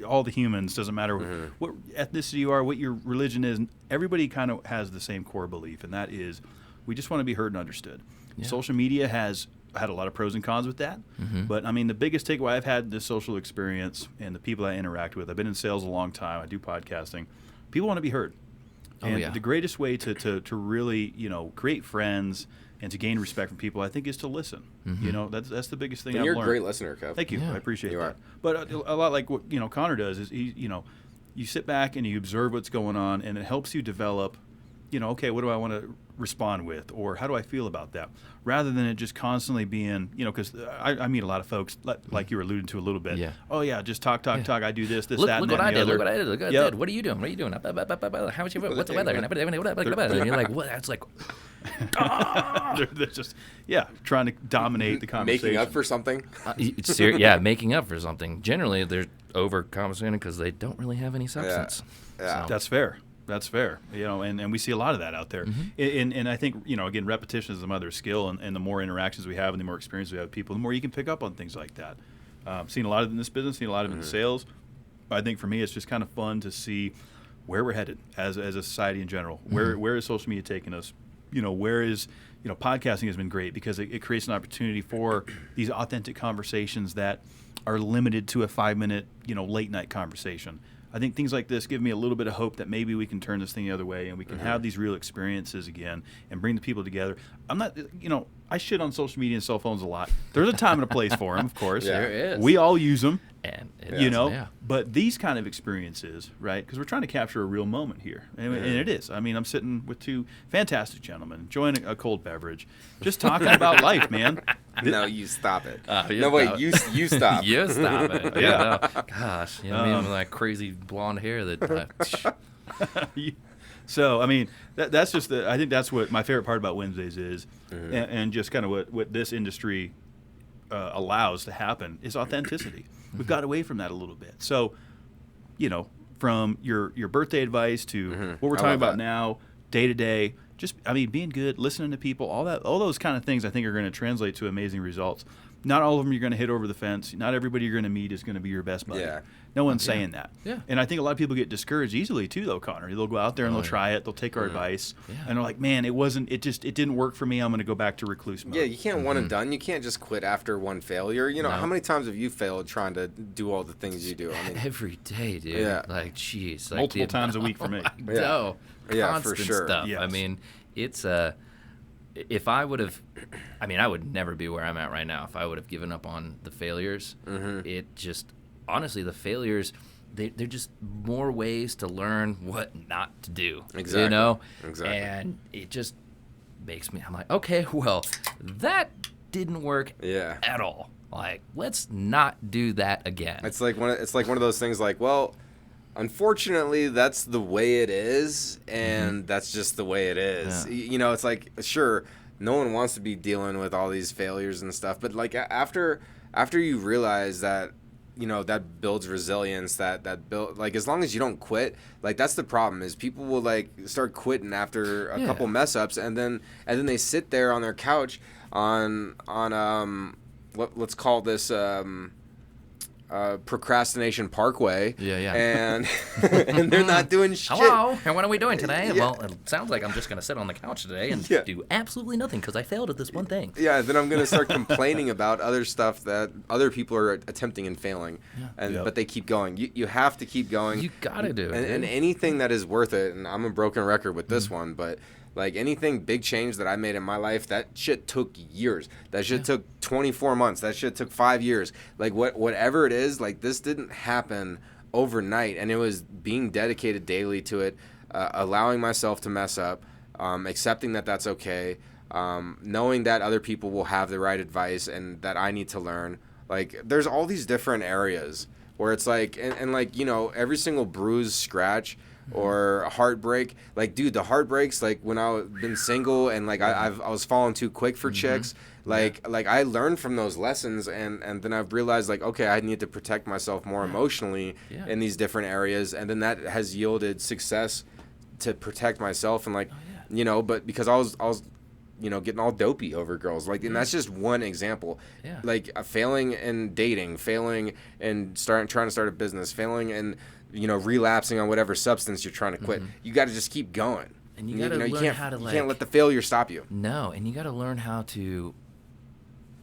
all the humans, doesn't matter what ethnicity you are, what your religion is, everybody kind of has the same core belief, and that is we just want to be heard and understood. Yeah. Social media has had a lot of pros and cons with that. But, I mean, the biggest takeaway I've had in this social experience and the people I interact with, I've been in sales a long time, I do podcasting, people want to be heard. And the greatest way to really, create friends and to gain respect from people, I think, is to listen. That's the biggest thing I've learned. You're a great listener, Kev. Thank you. Yeah. I appreciate You that. are. But a lot like what, Connor does is, you sit back and you observe what's going on, and it helps you develop, okay, what do I want to respond with? Or how do I feel about that? Rather than it just constantly being, because I meet a lot of folks, like you were alluding to a little bit. Yeah. Oh, yeah, just talk. I do this, Look that, what and I the did. other. Look what I did. Look what I did. What are you doing? What's the weather? And you're like, what? That's like, they're just, trying to dominate the conversation. Making up for something? Making up for something. Generally, they're overcompensating because they don't really have any substance. Yeah. So. That's fair. And we see a lot of that out there. And I think, again, repetition is the mother of skill, and the more interactions we have and the more experience we have with people, the more you can pick up on things like that. Seen a lot of it in this business, seen a lot of it in sales. I think for me, it's just kind of fun to see where we're headed as a society in general. Where is social media taking us? Where is, podcasting has been great because it creates an opportunity for these authentic conversations that are limited to a 5-minute, late night conversation. I think things like this give me a little bit of hope that maybe we can turn this thing the other way and we can have these real experiences again and bring the people together. I'm not, I shit on social media and cell phones a lot. There's a time and a place for them, of course. There is. We all use them. And But these kind of experiences, right? Because we're trying to capture a real moment here, and it is. I mean, I'm sitting with two fantastic gentlemen, enjoying a cold beverage, just talking about life, man. No, you stop it. You stop. You stop it. Yeah. Gosh, you know what I mean? With that crazy blonde hair that. So, I mean, that's just I think that's what my favorite part about Wednesdays is, and just kind of what this industry allows to happen is authenticity. We've got away from that a little bit. So, from your birthday advice to what we're talking about now, day to day. Just, I mean, being good, listening to people, all those kind of things I think are going to translate to amazing results. Not all of them you're going to hit over the fence. Not everybody you're going to meet is going to be your best buddy. Yeah. No one's saying that. Yeah. And I think a lot of people get discouraged easily too, though, Connor. They'll go out there and they'll try it. They'll take our advice. Yeah. And they're like, man, it didn't work for me. I'm going to go back to recluse mode. Yeah, you can't one and done. You can't just quit after one failure. You know, how many times have you failed trying to do all the things you do? I mean, every day, dude. Yeah. Like, jeez. Like multiple times a week for me. No. Yeah, constant for sure. stuff. Yes. I mean, it's if I would have, I mean, I would never be where I'm at right now if I would have given up on the failures. It just, honestly, the failures, they're just more ways to learn what not to do. Exactly. You know? Exactly. And it just makes me, I'm like, okay, well, that didn't work at all. Like, let's not do that again. It's like one of those things like, well, unfortunately, that's the way it is, and that's just the way it is. Yeah. You know, it's like, sure, no one wants to be dealing with all these failures and stuff, but like after you realize that, you know, that builds resilience, that build, like, as long as you don't quit, like, that's the problem, is people will like start quitting after a couple mess ups, and then they sit there on their couch on let's call this procrastination parkway. And and they're not doing shit. Hello, and what are we doing today? Well, it sounds like I'm just going to sit on the couch today and do absolutely nothing because I failed at this one thing. Yeah, then I'm going to start complaining about other stuff that other people are attempting and failing, but they keep going. You have to keep going. You got to do it. And anything that is worth it, and I'm a broken record with this one, but like anything big change that I made in my life, that shit took years. That shit took 24 months. That shit took 5 years. Like whatever it is, like this didn't happen overnight, and it was being dedicated daily to it, allowing myself to mess up, accepting that that's okay, knowing that other people will have the right advice and that I need to learn. Like there's all these different areas where it's like, and like, you know, every single bruise, scratch, or heartbreak, like, dude, the heartbreaks, like when I've been single and like I was falling too quick for chicks, like I learned from those lessons, and then I've realized, like, okay, I need to protect myself more emotionally in these different areas, and then that has yielded success to protect myself, and like, you know, but because I was you know, getting all dopey over girls, like, and that's just one example. Like failing in dating, failing in trying to start a business, failing in, you know, relapsing on whatever substance you're trying to quit. You got to just keep going. And you got to learn how to, like, you can't let the failure stop you. No, and you got to learn how to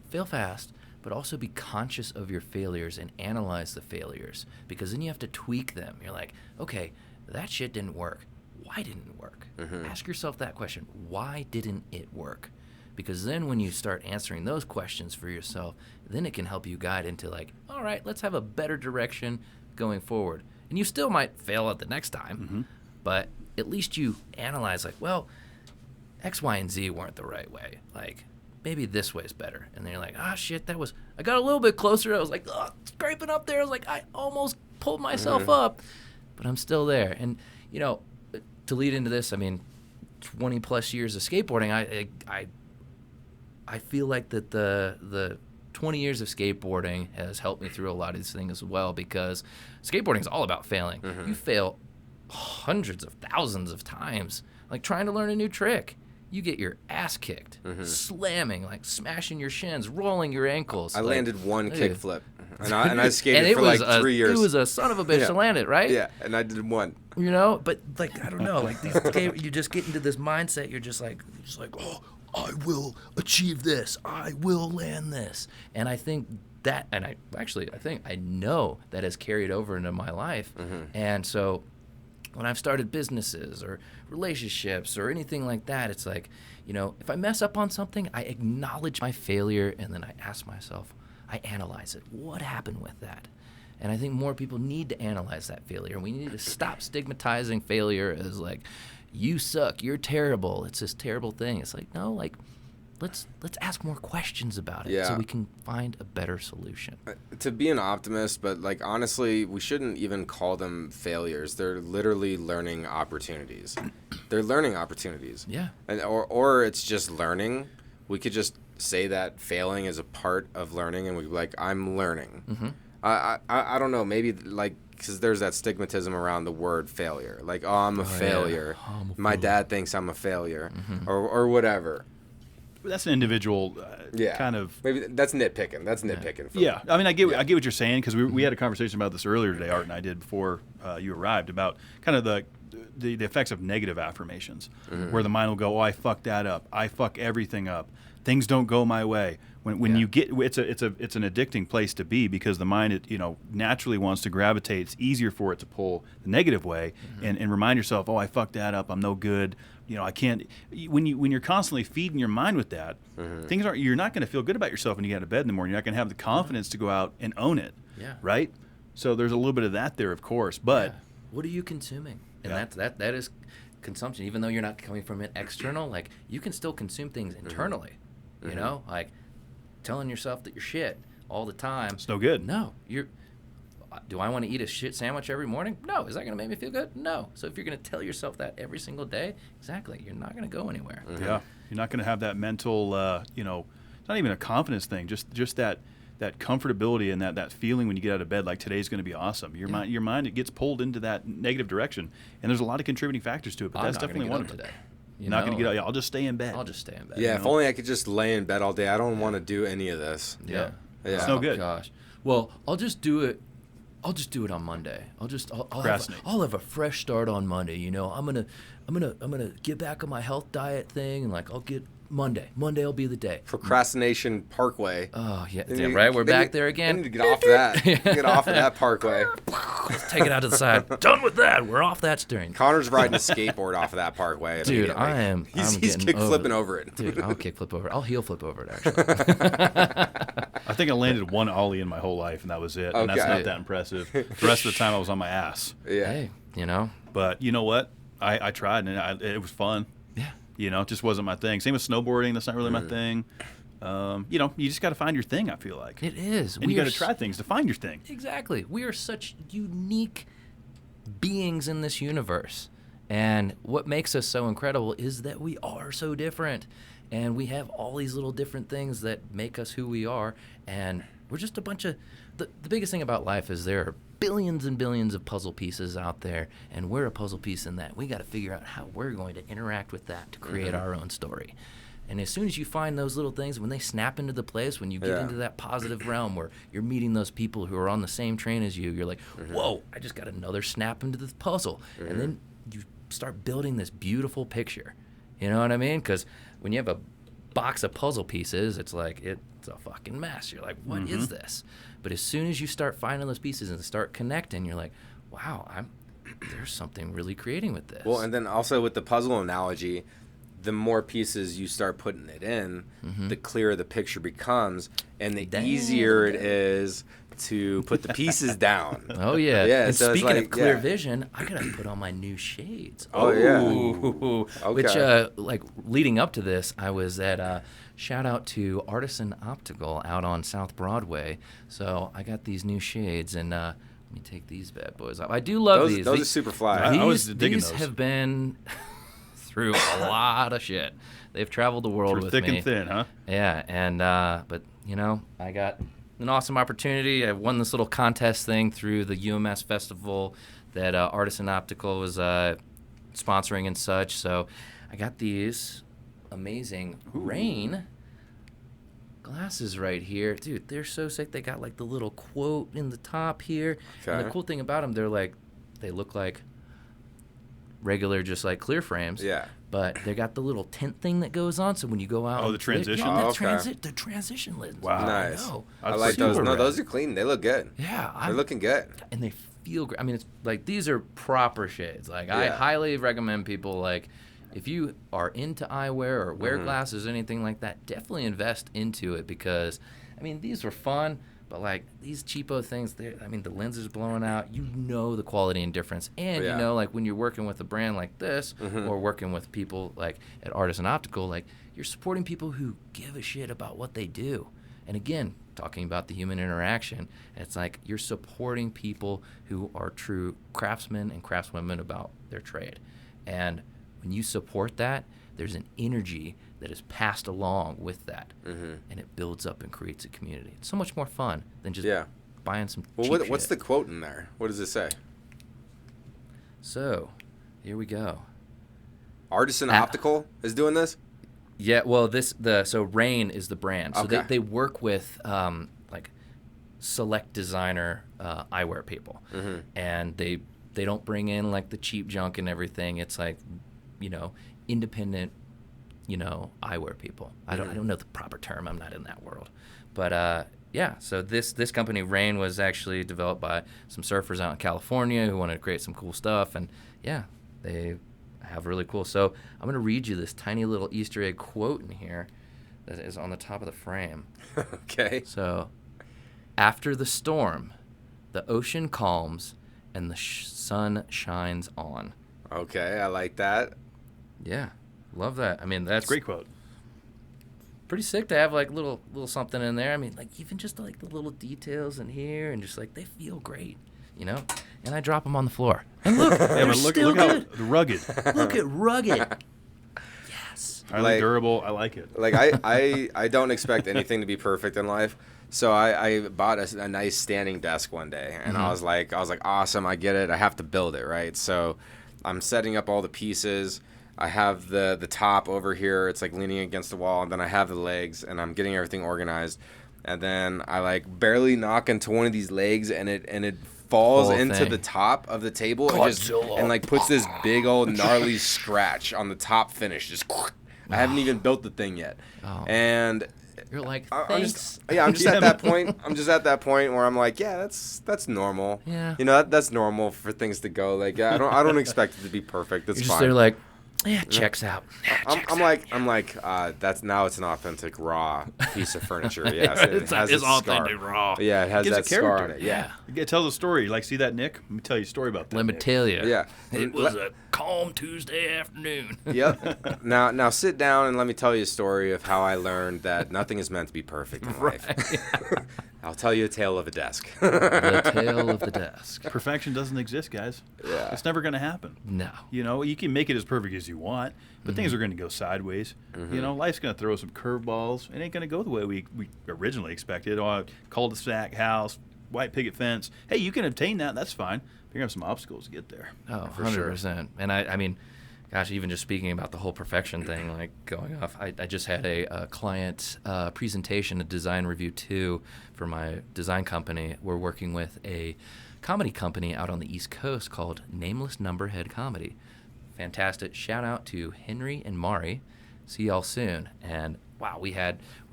fail fast, but also be conscious of your failures and analyze the failures, because then you have to tweak them. You're like, okay, that shit didn't work. Why didn't it work? Ask yourself that question. Why didn't it work? Because then when you start answering those questions for yourself, then it can help you guide into, like, all right, let's have a better direction going forward. And you still might fail at the next time, but at least you analyze, like, well, X, Y, and Z weren't the right way. Like, maybe this way's better. And then you're like, shit, I got a little bit closer. I was like, scraping up there. I was like, I almost pulled myself up, but I'm still there. And, you know, to lead into this, I mean, 20 plus years of skateboarding, I feel like that the 20 years of skateboarding has helped me through a lot of these things as well, because skateboarding is all about failing. You fail hundreds of thousands of times, like trying to learn a new trick. You get your ass kicked, slamming, like smashing your shins, rolling your ankles. I landed one kickflip, and I skated for like 3 years. It was a son of a bitch to land it, right? Yeah, and I did one. You know, but like, I don't know, like you just get into this mindset. You're just like, oh, I will achieve this. I will land this. And I think that, and I think I know that has carried over into my life. And so when I've started businesses or relationships or anything like that, it's like, you know, if I mess up on something, I acknowledge my failure, and then I ask myself, I analyze it. What happened with that? And I think more people need to analyze that failure. We need to stop stigmatizing failure as like, you suck, you're terrible, it's this terrible thing. It's like, no, like, let's ask more questions about it so we can find a better solution. To be an optimist, but like, honestly, we shouldn't even call them failures. They're literally learning opportunities. They're learning opportunities. Yeah. And or it's just learning. We could just say that failing is a part of learning, and we'd be like, I'm learning. I don't know, maybe like because there's that stigmatism around the word failure. Like, oh, I'm a failure. Yeah. Oh, I'm a My fool. dad thinks I'm a failure, or whatever. That's an individual kind of. Maybe that's nitpicking. That's nitpicking. For Yeah, me. I mean, I get what you're saying, because we had a conversation about this earlier today, Art and I did, before you arrived, about kind of the effects of negative affirmations, where the mind will go, oh, I fucked that up, I fuck everything up, things don't go my way. When you get, it's an addicting place to be, because the mind, naturally wants to gravitate. It's easier for it to pull the negative way, and remind yourself, oh, I fucked that up, I'm no good. I can't. When you're constantly feeding your mind with that, you're not going to feel good about yourself when you get out of bed in the morning. You're not going to have the confidence to go out and own it. Yeah. Right. So there's a little bit of that there, of course. But what are you consuming? And that is consumption. Even though you're not coming from it external, like, you can still consume things internally. You know, like telling yourself that you're shit all the time. It's no good. No, do I want to eat a shit sandwich every morning? No. Is that going to make me feel good? No. So if you're going to tell yourself that every single day, exactly, you're not going to go anywhere. Yeah, you're not going to have that mental, it's not even a confidence thing, just that comfortability and that feeling when you get out of bed, like today's going to be awesome. Your mind, it gets pulled into that negative direction, and there's a lot of contributing factors to it. But I'm that's not definitely gonna one get of up them. today. Not going to get out. Yeah, I'll just stay in bed. I'll just stay in bed. Yeah, if only I could just lay in bed all day. I don't want to do any of this. Yeah. It's no good. Gosh. Well, I'll just do it on Monday. I'll have a fresh start on Monday. I'm gonna get back on my health diet thing, and I'll get Monday. Monday will be the day. Procrastination Parkway. Oh yeah, right. We're back there again. Need to get off that. Get off of that Parkway. Let's take it out to the side. Done with that. We're off that steering. Connor's riding a skateboard off of that Parkway. Dude, immediately. He's kick flipping over it. Dude, I'll kick flip over it. I'll heel flip over it, actually. I think I landed one ollie in my whole life, and that was it. And that's not that impressive. The rest of the time, I was on my ass. Yeah. Hey, But you know what? I tried, and it was fun. Yeah. It just wasn't my thing. Same with snowboarding. That's not really my thing. You just got to find your thing, I feel like. It is. And you got to try things to find your thing. Exactly. We are such unique beings in this universe. And what makes us so incredible is that we are so different. And we have all these little different things that make us who we are. And we're just a bunch of... The biggest thing about life is there are billions and billions of puzzle pieces out there. And we're a puzzle piece in that. We got to figure out how we're going to interact with that to create our own story. And as soon as you find those little things, when they snap into the place, when you get into that positive realm where you're meeting those people who are on the same train as you, you're like, whoa, I just got another snap into this puzzle. And then you start building this beautiful picture. You know what I mean? Because when you have a box of puzzle pieces, it's like, it's a fucking mess. You're like, what is this? But as soon as you start finding those pieces and start connecting, you're like, wow, there's something really creating with this. Well, and then also with the puzzle analogy, the more pieces you start putting it in, the clearer the picture becomes, and the easier it is to put the pieces down. Oh, yeah. Yeah. And So it's speaking like, of clear vision, I got to put on my new shades. Oh, yeah. Ooh. Okay. Which, leading up to this, I was at, shout out to Artisan Optical out on South Broadway. So I got these new shades, and let me take these bad boys off. I do love these. Those are super fly. I was digging These those. have been through a lot of shit. They've traveled the world Through with thick me. and thin, huh? Yeah, and but I got an awesome opportunity. I won this little contest thing through the UMS festival that Artisan Optical was sponsoring and such. So I got these amazing rain glasses right here. Dude, they're so sick. They got the little quote in the top here. Okay. And the cool thing about them, they look like regular, just clear frames. Yeah. But they got the little tint thing that goes on, so when you go out... Oh, the transition? Yeah, Oh, okay. the transition lens. Wow. Nice. I know. I like those. super No, rad. those are clean. They look good. Yeah. They're looking good. And they feel great. I mean, it's these are proper shades. I Yeah. highly recommend people, if you are into eyewear or wear glasses, anything like that, definitely invest into it because, these were fun, but these cheapo things, the lens is blowing out. You know the quality and difference. And, when you're working with a brand like this or working with people at Artisan Optical, you're supporting people who give a shit about what they do. And again, talking about the human interaction, it's you're supporting people who are true craftsmen and craftswomen about their trade. And when you support that, there's an energy that is passed along with that, and it builds up and creates a community. It's so much more fun than just buying some Well, cheap what's shit. the quote in there? What does it say? So, here we go. Artisan Ah. Optical is doing this? Yeah, well, so Rain is the brand. So Okay. they work with like select designer eyewear people, and they don't bring in like the cheap junk and everything. It's like, independent, eyewear people. I don't know the proper term. I'm not in that world, but yeah. So this company Rain was actually developed by some surfers out in California who wanted to create some cool stuff, and yeah, they have really cool. So I'm going to read you this tiny little Easter egg quote in here that is on the top of the frame. Okay. So, after the storm, the ocean calms and the sun shines on. Okay, I like that. Yeah, love that. I mean, that's Great quote. pretty sick to have like little something in there. I mean, like even just like the little details in here and just like they feel great, And I drop them on the floor. And look, Yeah, they're but look still how good. rugged. Look at rugged. Yes. Highly Like- durable. I like it. Like I don't expect anything to be perfect in life. So I bought a nice standing desk one day, and I was like, awesome, I get it. I have to build it, right? So I'm setting up all the pieces. I have the top over here. It's like leaning against the wall, and then I have the legs, and I'm getting everything organized. And then I like barely knock into one of these legs, and it falls Whole into thing. the top of the table Godzilla. and like puts this big old gnarly scratch on the top finish. Just I haven't even built the thing yet, Oh. and You're like, I'm thanks. just at that point. I'm just at that point where I'm like, yeah, that's normal. Yeah. That's normal for things to go. Like, yeah, I don't expect it to be perfect. That's You're just fine. there like, yeah, checks out. I'm like, that's now it's an authentic raw piece of furniture. Yes, it has its authentic scar. raw. Yeah, it has Gives that it scar on character. it. Yeah, It tells a story. Like, see that, Nick? Let me tell you a story about that. Let me Nick. tell you. yeah. It was a calm Tuesday afternoon. Yep. Now sit down and let me tell you a story of how I learned that nothing is meant to be perfect in life. I'll tell you a tale of a desk. The tale of the desk. Perfection doesn't exist, guys. Yeah. It's never going to happen. No. You can make it as perfect as you want, but things are going to go sideways. Life's going to throw some curveballs. It ain't going to go the way we originally expected. Cul-de-sac house, white picket fence. Hey, you can obtain that. That's fine. But you're going to have some obstacles to get there. Oh, For sure. 100%. And I mean, gosh, even just speaking about the whole perfection thing, like going off, I just had a client presentation, a design review 2 for my design company. We're working with a comedy company out on the East Coast called Nameless Numberhead Comedy. Fantastic. Shout out to Henry and Mari. See y'all soon. And wow, we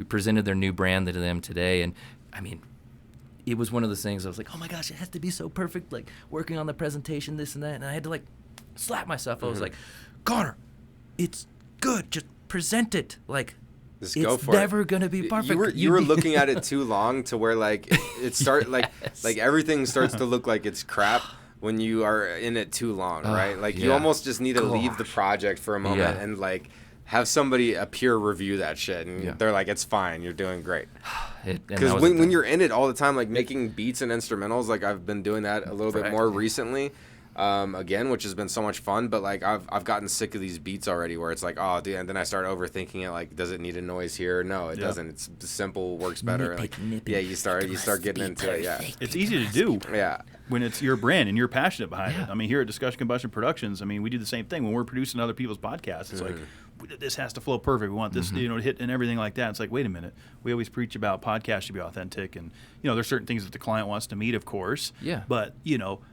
presented their new brand to them today. And I mean, it was one of those things I was like, oh my gosh, it has to be so perfect, like working on the presentation, this and that. And I had to like slap myself. I was like, Connor, it's good. Just present it. Like, Just it's go for it. never going to be perfect. You were looking at it too long to where like Yes. like everything starts to look like it's crap when you are in it too long, right? Like you yeah. almost just need to leave the project for a moment Yeah. and like have somebody a peer review that shit, and Yeah. they're like, it's fine, you're doing great. And that Because was the when thing. you're in it all the time, like making beats and instrumentals, like I've been doing that a little bit Right. more recently, again, which has been so much fun. But like I've gotten sick of these beats already, where it's like, oh, dude, and then I start overthinking it. Like, does it need a noise here? No, it Yeah. doesn't. It's simple, works better. Like, Nip it. yeah, you start getting into it. Yeah, It's easy to do yeah. when it's your brand and you're passionate behind it. Yeah. I mean, here at Discussion Combustion Productions, I mean, we do the same thing. When we're producing other people's podcasts, it's like, this has to flow perfect. We want this, to hit and everything like that. It's like, wait a minute. We always preach about podcasts should be authentic. And, there's certain things that the client wants to meet, of course. Yeah. But,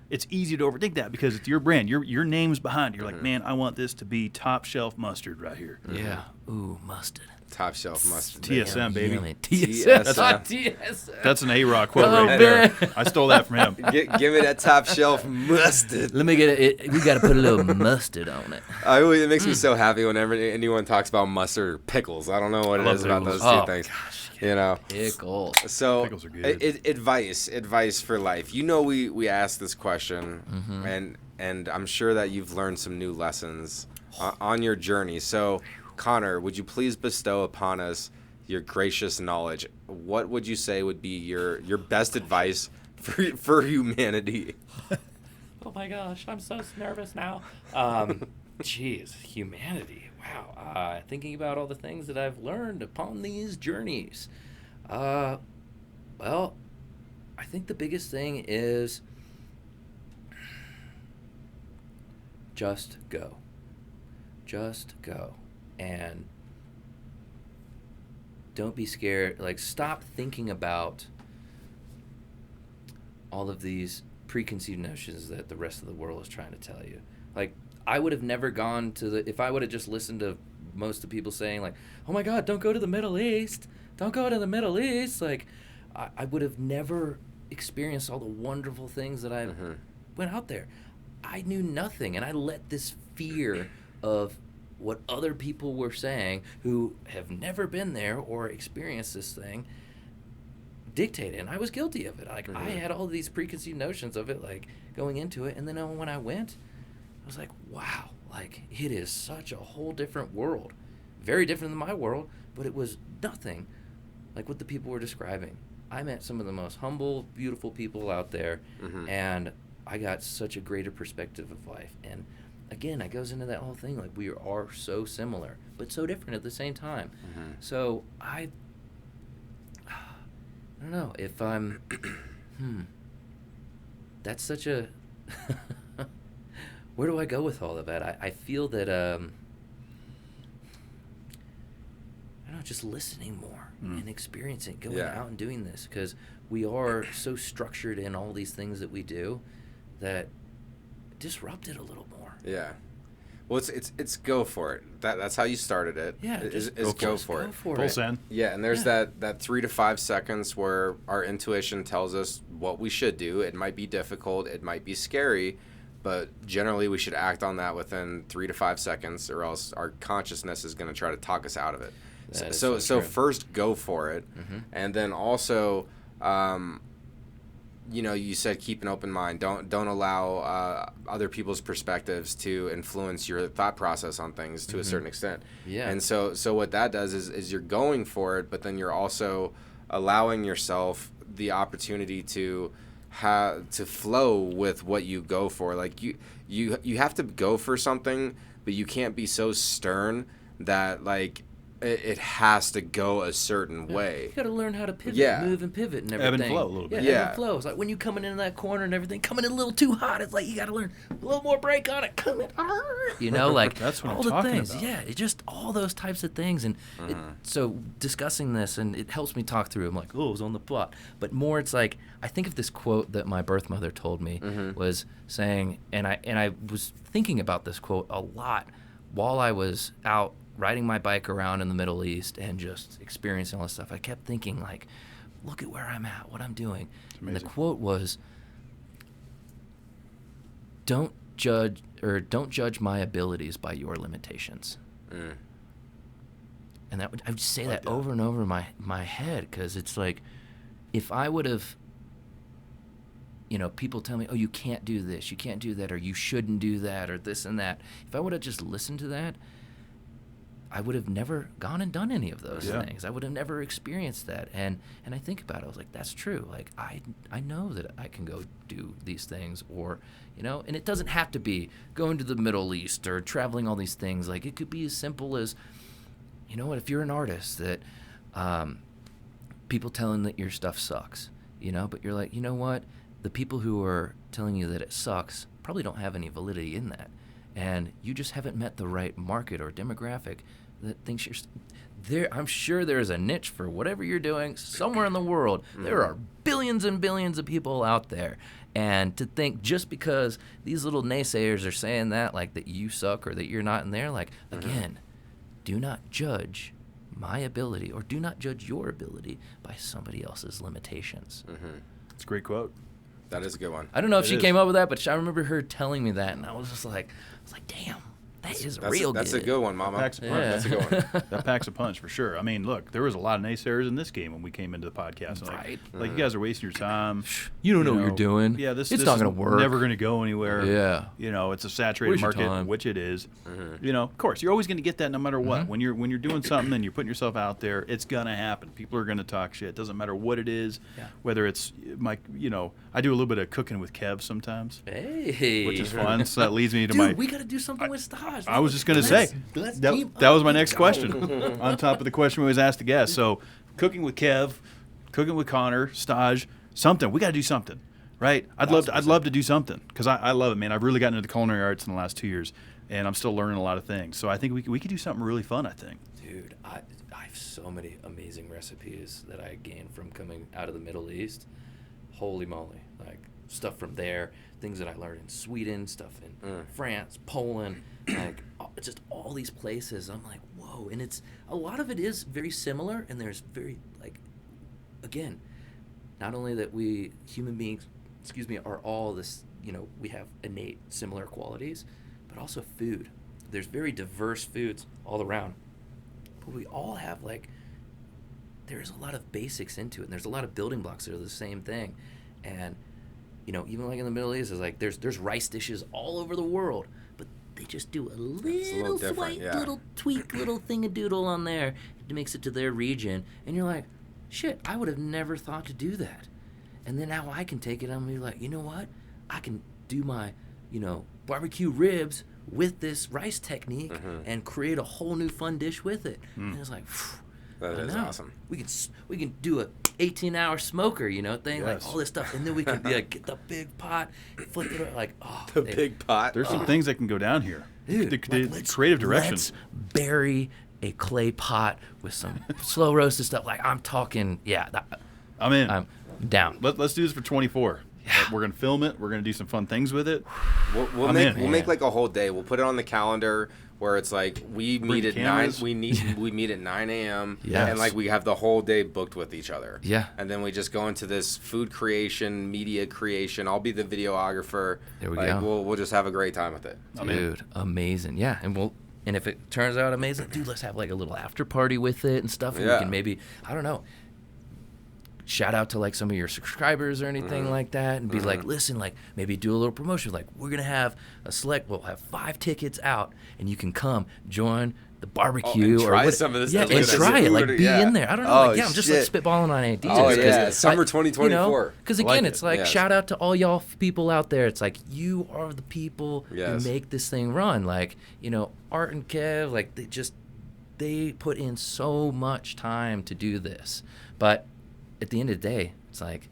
it's easy to overthink that because it's your brand. Your name's behind it. You're like, man, I want this to be top shelf mustard right here. Yeah. Ooh, mustard. Top shelf mustard. TSM, baby. Yummy. TSM. TSM. That's an A-Rock quote Oh, right there. man. I stole that from him. Give me that top shelf mustard. Let me get it. We got to put a little mustard on it. It makes me so happy whenever anyone talks about mustard or pickles. I don't know what it love is about pickles. those two Oh, things. gosh. Pickles. Pickles. So Pickles are good. advice for life. We asked this question, and I'm sure that you've learned some new lessons on your journey. So, Connor, would you please bestow upon us your gracious knowledge? What would you say would be your best advice for humanity? Oh my gosh, I'm so nervous now. Jeez, humanity. Wow. Thinking about all the things that I've learned upon these journeys. Well, I I think the biggest thing is just go. Just go. And don't be scared. Like, stop thinking about all of these preconceived notions that the rest of the world is trying to tell you. Like, I would have never gone to if I would have just listened to most of the people saying, like, oh my God, don't go to the Middle East. Don't go to the Middle East. Like, I would have never experienced all the wonderful things that I went out there. I knew nothing, and I let this fear of what other people were saying who have never been there or experienced this thing dictate it. And I was guilty of it. Like, I had all these preconceived notions of it, like, going into it. And then when I went, I was like, wow, like, it is such a whole different world. Very different than my world, but it was nothing like what the people were describing. I met some of the most humble, beautiful people out there, and I got such a greater perspective of life. And again, it goes into that whole thing, like, we are so similar, but so different at the same time. So I don't know if I'm, that's such a, where do I go with all of that? I feel that, I don't know, just listening more and experiencing, going out and doing this, because we are so structured in all these things that we do that disrupt it a little more. Yeah. Well, it's go for it. That's how you started it. Yeah, is just go for it. Full send. Yeah, and there's that 3 to 5 seconds where our intuition tells us what we should do. It might be difficult, it might be scary, but generally we should act on that within 3 to 5 seconds, or else our consciousness is going to try to talk us out of it. So first go for it, and then also, you said keep an open mind. Don't allow other people's perspectives to influence your thought process on things to a certain extent. Yeah. And so what that does is you're going for it, but then you're also allowing yourself the opportunity to flow with what you go for. Like you have to go for something, but you can't be so stern that, like, it has to go a certain way. You got to learn how to pivot, move and pivot and everything. Ebb and flow a little bit. Ebb and flow. It's like when you coming into that corner and everything, coming in a little too hot, it's like you got to learn a little more brake on it. Come in. Like that's what all I'm the talking things. about. Yeah, it's just all those types of things. And so discussing this, and it helps me talk through. I'm like, oh, it was on the plot. But more, it's like, I think of this quote that my birth mother told me was saying, and I was thinking about this quote a lot while I was out riding my bike around in the Middle East and just experiencing all this stuff. I kept thinking, like, look at where I'm at, what I'm doing. And the quote was, don't judge my abilities by your limitations. And I would say that over and over in my head, because it's like, if I would have, people tell me, oh, you can't do this, you can't do that, or you shouldn't do that, or this and that. If I would have just listened to that, I would have never gone and done any of those things. I would have never experienced that. And I think about it, I was like, that's true. Like, I know that I can go do these things, or, and it doesn't have to be going to the Middle East or traveling all these things. Like, it could be as simple as, if you're an artist that people telling that your stuff sucks, but you're like, you know what? The people who are telling you that it sucks probably don't have any validity in that. And you just haven't met the right market or demographic that thinks you're there. I'm sure there is a niche for whatever you're doing somewhere in the world. There are billions and billions of people out there. And to think just because these little naysayers are saying that, like, that you suck or that you're not in there, like, again, do not judge my ability, or do not judge your ability by somebody else's limitations. It's a great quote. That is a good one. I don't know if she came up with that, but I remember her telling me that, and I was just like, damn, that's real good. That's a good one, Mama. That's a good one. That packs a punch for sure. I mean, look, there was a lot of naysayers in this game when we came into the podcast. Right. Like, you guys are wasting your time. You don't know what you're doing. Yeah, this it's this not is going to work. Never going to go anywhere. Yeah. It's a saturated Waste your market, time. which it is. Of course, you're always going to get that no matter what. When you're doing something and you're putting yourself out there, it's going to happen. People are going to talk shit. It doesn't matter what it is. Yeah. Whether it's I do a little bit of cooking with Kev sometimes. Hey. Which is fun. So that leads me to Dude, we got to do something with Staahj. I was just going to say, that was my next question on top of the question we always ask the guests. So, cooking with Kev, cooking with Connor, Staahj, something. We got to do something, right? I'd love to do something because I love it, man. I've really gotten into the culinary arts in the last 2 years, and I'm still learning a lot of things. So I think we could do something really fun, I think. Dude, I have so many amazing recipes that I gained from coming out of the Middle East. Holy moly. Like, stuff from there, things that I learned in Sweden, stuff in France, Poland, like, just all these places. I'm like, whoa. And a lot of it is very similar, and there's very, like, again, not only that we human beings, are all this, we have innate similar qualities, but also food. There's very diverse foods all around. But we all have, like, there's a lot of basics into it, and there's a lot of building blocks that are the same thing. And, even like in the Middle East, it's like there's rice dishes all over the world, but they just do a little slight, little tweak, little thing-a-doodle on there to mix it to their region. And you're like, shit, I would have never thought to do that. And then now I can take it and be like, you know what? I can do my, barbecue ribs with this rice technique and create a whole new fun dish with it. And it's like, that is awesome. We can do a 18-hour smoker, thing, like all this stuff, and then we can be like, get the big pot, flip it over, like, big pot. There's some things that can go down here. Dude, the creative direction. Let's bury a clay pot with some slow roasted stuff. Like, I'm talking, I'm in. I'm down. Let's do this for 24. Yeah. We're gonna film it. We're gonna do some fun things with it. We'll make like a whole day. We'll put it on the calendar where it's like we meet at 9. We meet at 9 a.m. Yes. And like we have the whole day booked with each other. Yeah. And then we just go into this food creation, media creation. I'll be the videographer. There we go. We'll just have a great time with it. Dude, amazing. Yeah, and if it turns out amazing, dude, let's have like a little after party with it and stuff. And we can maybe, I don't know, shout out to like some of your subscribers or anything like that, and be like, listen, like maybe do a little promotion. Like, we're gonna have we'll have 5 tickets out, and you can come join the barbecue and try or some of this and delicious try it, like food, be in there. I don't know, I'm just like shit. spitballing on ideas. Oh yeah, summer 2024. Because again, it's like Yes. shout out to all y'all people out there. It's like you are the people who make this thing run. Like, Art and Kev, like they put in so much time to do this, but at the end of the day, it's like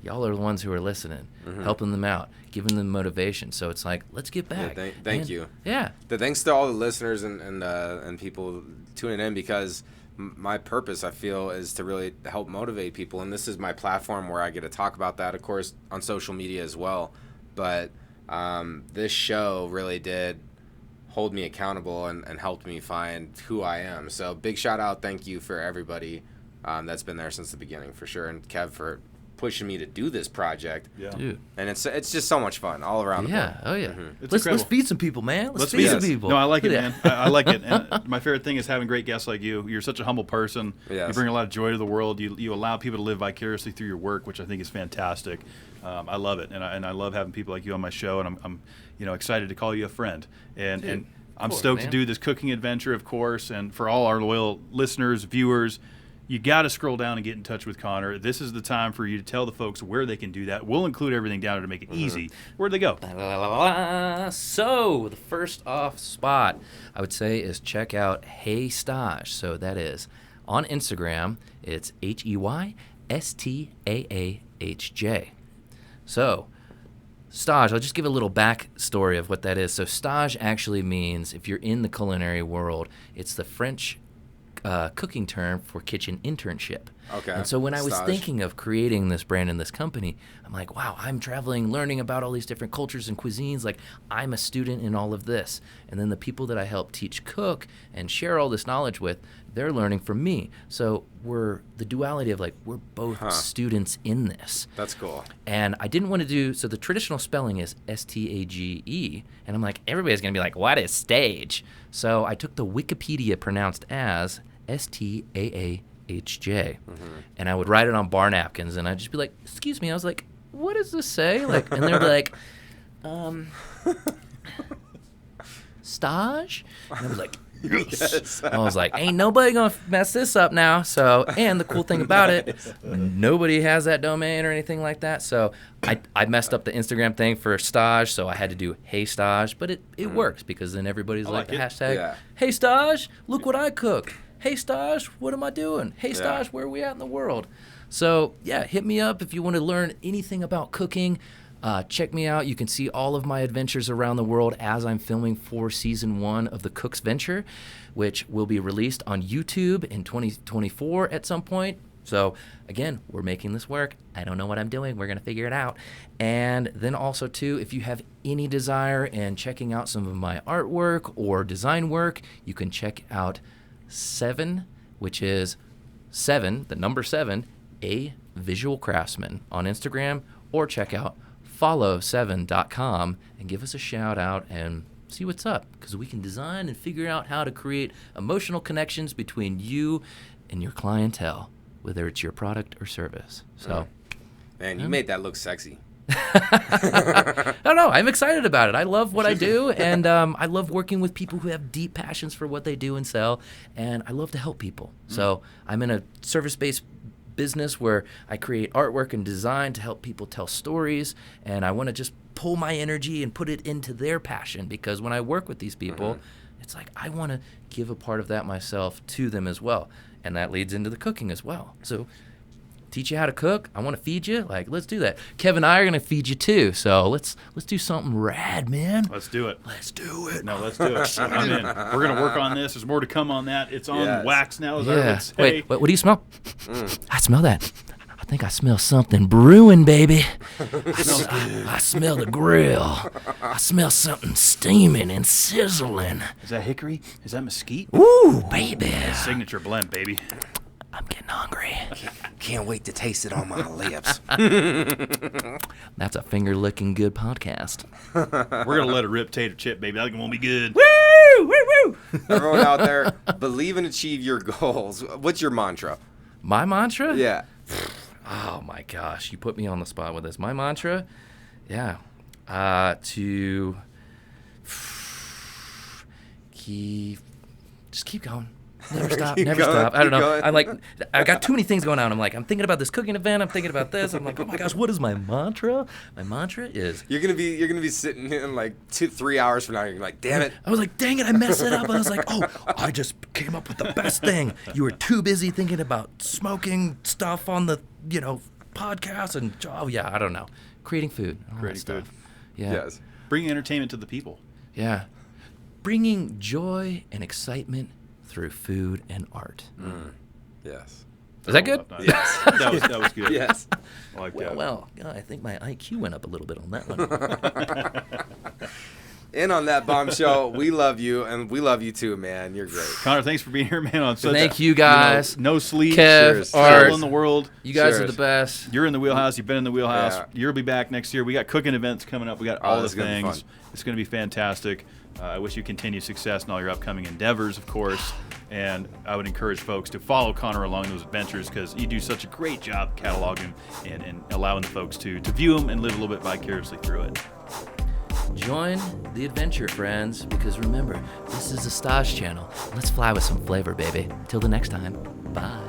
y'all are the ones who are listening, helping them out, giving them motivation. So it's like, let's get back. Yeah, thank you. Yeah. Thanks to all the listeners and people tuning in, because my purpose, I feel, is to really help motivate people, and this is my platform where I get to talk about that, of course, on social media as well. But this show really did hold me accountable and helped me find who I am. So big shout out, thank you for everybody that's been there since the beginning, for sure, and Kev for pushing me to do this project. Yeah. Dude. And it's just so much fun all around the board. Oh yeah. It's Let's feed some people, man. Let's feed feed some us. people. No, I like it, man. I like it. And my favorite thing is having great guests like you. You're such a humble person. Yes. You bring a lot of joy to the world. You allow people to live vicariously through your work, which I think is fantastic. I love it, and I love having people like you on my show, and I'm excited to call you a friend. And I'm stoked to do this cooking adventure, of course. And for all our loyal listeners, viewers, you got to scroll down and get in touch with Connor. This is the time for you to tell the folks where they can do that. We'll include everything down there to make it easy. Where'd they go? So the first off spot I would say is check out Hey Staahj. So that is on Instagram. It's HeyStaahj. So Staahj, I'll just give a little backstory of what that is. So Staahj actually means, if you're in the culinary world, it's the French cooking term for kitchen internship. Okay. And so when I was Staahj. thinking of creating this brand and this company, I'm like, wow, I'm traveling, learning about all these different cultures and cuisines. Like, I'm a student in all of this. And then the people that I help teach cook and share all this knowledge with, they're learning from me. So we're the duality of, like, we're both students in this. That's cool. And I didn't want to do, so the traditional spelling is Stage. And I'm like, everybody's going to be like, what is stage? So I took the Wikipedia pronounced as Staahj. And I would write it on bar napkins, and I'd just be like, excuse me. I was like, what does this say? Like, and they'd be like, Staahj? And I was like, yes. I was like, ain't nobody gonna mess this up now. So, and the cool thing about it, nobody has that domain or anything like that. So I messed up the Instagram thing for Staahj, so I had to do Hey Staahj, but it works, because then everybody's like the hashtag, Hey Staahj, look what I cooked. hey, Staahj, what am I doing? Hey, Staahj, where are we at in the world? So, yeah, hit me up if you want to learn anything about cooking. Check me out. You can see all of my adventures around the world as I'm filming for season 1 of The Cook's Venture, which will be released on YouTube in 2024 at some point. So, again, we're making this work. I don't know what I'm doing. We're going to figure it out. And then also, too, if you have any desire in checking out some of my artwork or design work, you can check out 7, which is 7, the number 7, a visual craftsman on Instagram, or check out follow7.com and give us a shout out and see what's up, because we can design and figure out how to create emotional connections between you and your clientele, whether it's your product or service. So, man, you made that look sexy. I don't know. I'm excited about it. I love what I do, and I love working with people who have deep passions for what they do and sell, and I love to help people. So I'm in a service-based business where I create artwork and design to help people tell stories, and I want to just pull my energy and put it into their passion, because when I work with these people, it's like I want to give a part of that myself to them as well, and that leads into the cooking as well. So teach you how to cook. I want to feed you. Like, let's do that. Kevin and I are going to feed you too. So let's do something rad, man. Let's do it. Let's do it. No, let's do it. I'm in. We're going to work on this. There's more to come on that. It's on wax now, as I would say. Wait, what do you smell? I smell that. I think I smell something brewing, baby. I smell the grill. I smell something steaming and sizzling. Is that hickory? Is that mesquite? Ooh, baby. Signature blend, baby. I'm getting hungry. Can't wait to taste it on my lips. That's a finger-licking good podcast. We're going to let it rip tater chip, baby. That won't be good. Woo! Woo! Woo! Everyone out there, believe and achieve your goals. What's your mantra? My mantra? Yeah. Oh, my gosh. You put me on the spot with this. My mantra? Yeah. To keep going. Never stop, never stop. I don't know. Going. I'm like, I got too many things going on. I'm like, I'm thinking about this cooking event. I'm thinking about this. I'm like, oh my gosh, what is my mantra? My mantra is. You're gonna be sitting in like 2-3 hours from now. You're like, damn it. I was like, dang it, I messed it up. I was like, oh, I just came up with the best thing. You were too busy thinking about smoking stuff on the, podcast and I don't know, creating food, all Creating that stuff. food. Yeah. Yes. Bringing entertainment to the people. Yeah. Bringing joy and excitement through food and art. Yes. Is that good? Yes. That was good. Yes. I like that. Well, I think my IQ went up a little bit on that one. And on that bombshell, we love you, and we love you too, man. You're great. Connor, thanks for being here, man. On such Thank you, guys. no sleep. Kev, Travel Art. in the world. You guys are Cheers. the best. You're in the wheelhouse. You've been in the wheelhouse. Yeah. You'll be back next year. We got cooking events coming up. We got all the that's gonna be things. fun. It's going to be fantastic. I wish you continued success in all your upcoming endeavors, of course. And I would encourage folks to follow Connor along those adventures, because you do such a great job cataloging and allowing the folks to view them and live a little bit vicariously through it. Join the adventure, friends, because remember, this is a Staahj channel. Let's fly with some flavor, baby. Till the next time, bye.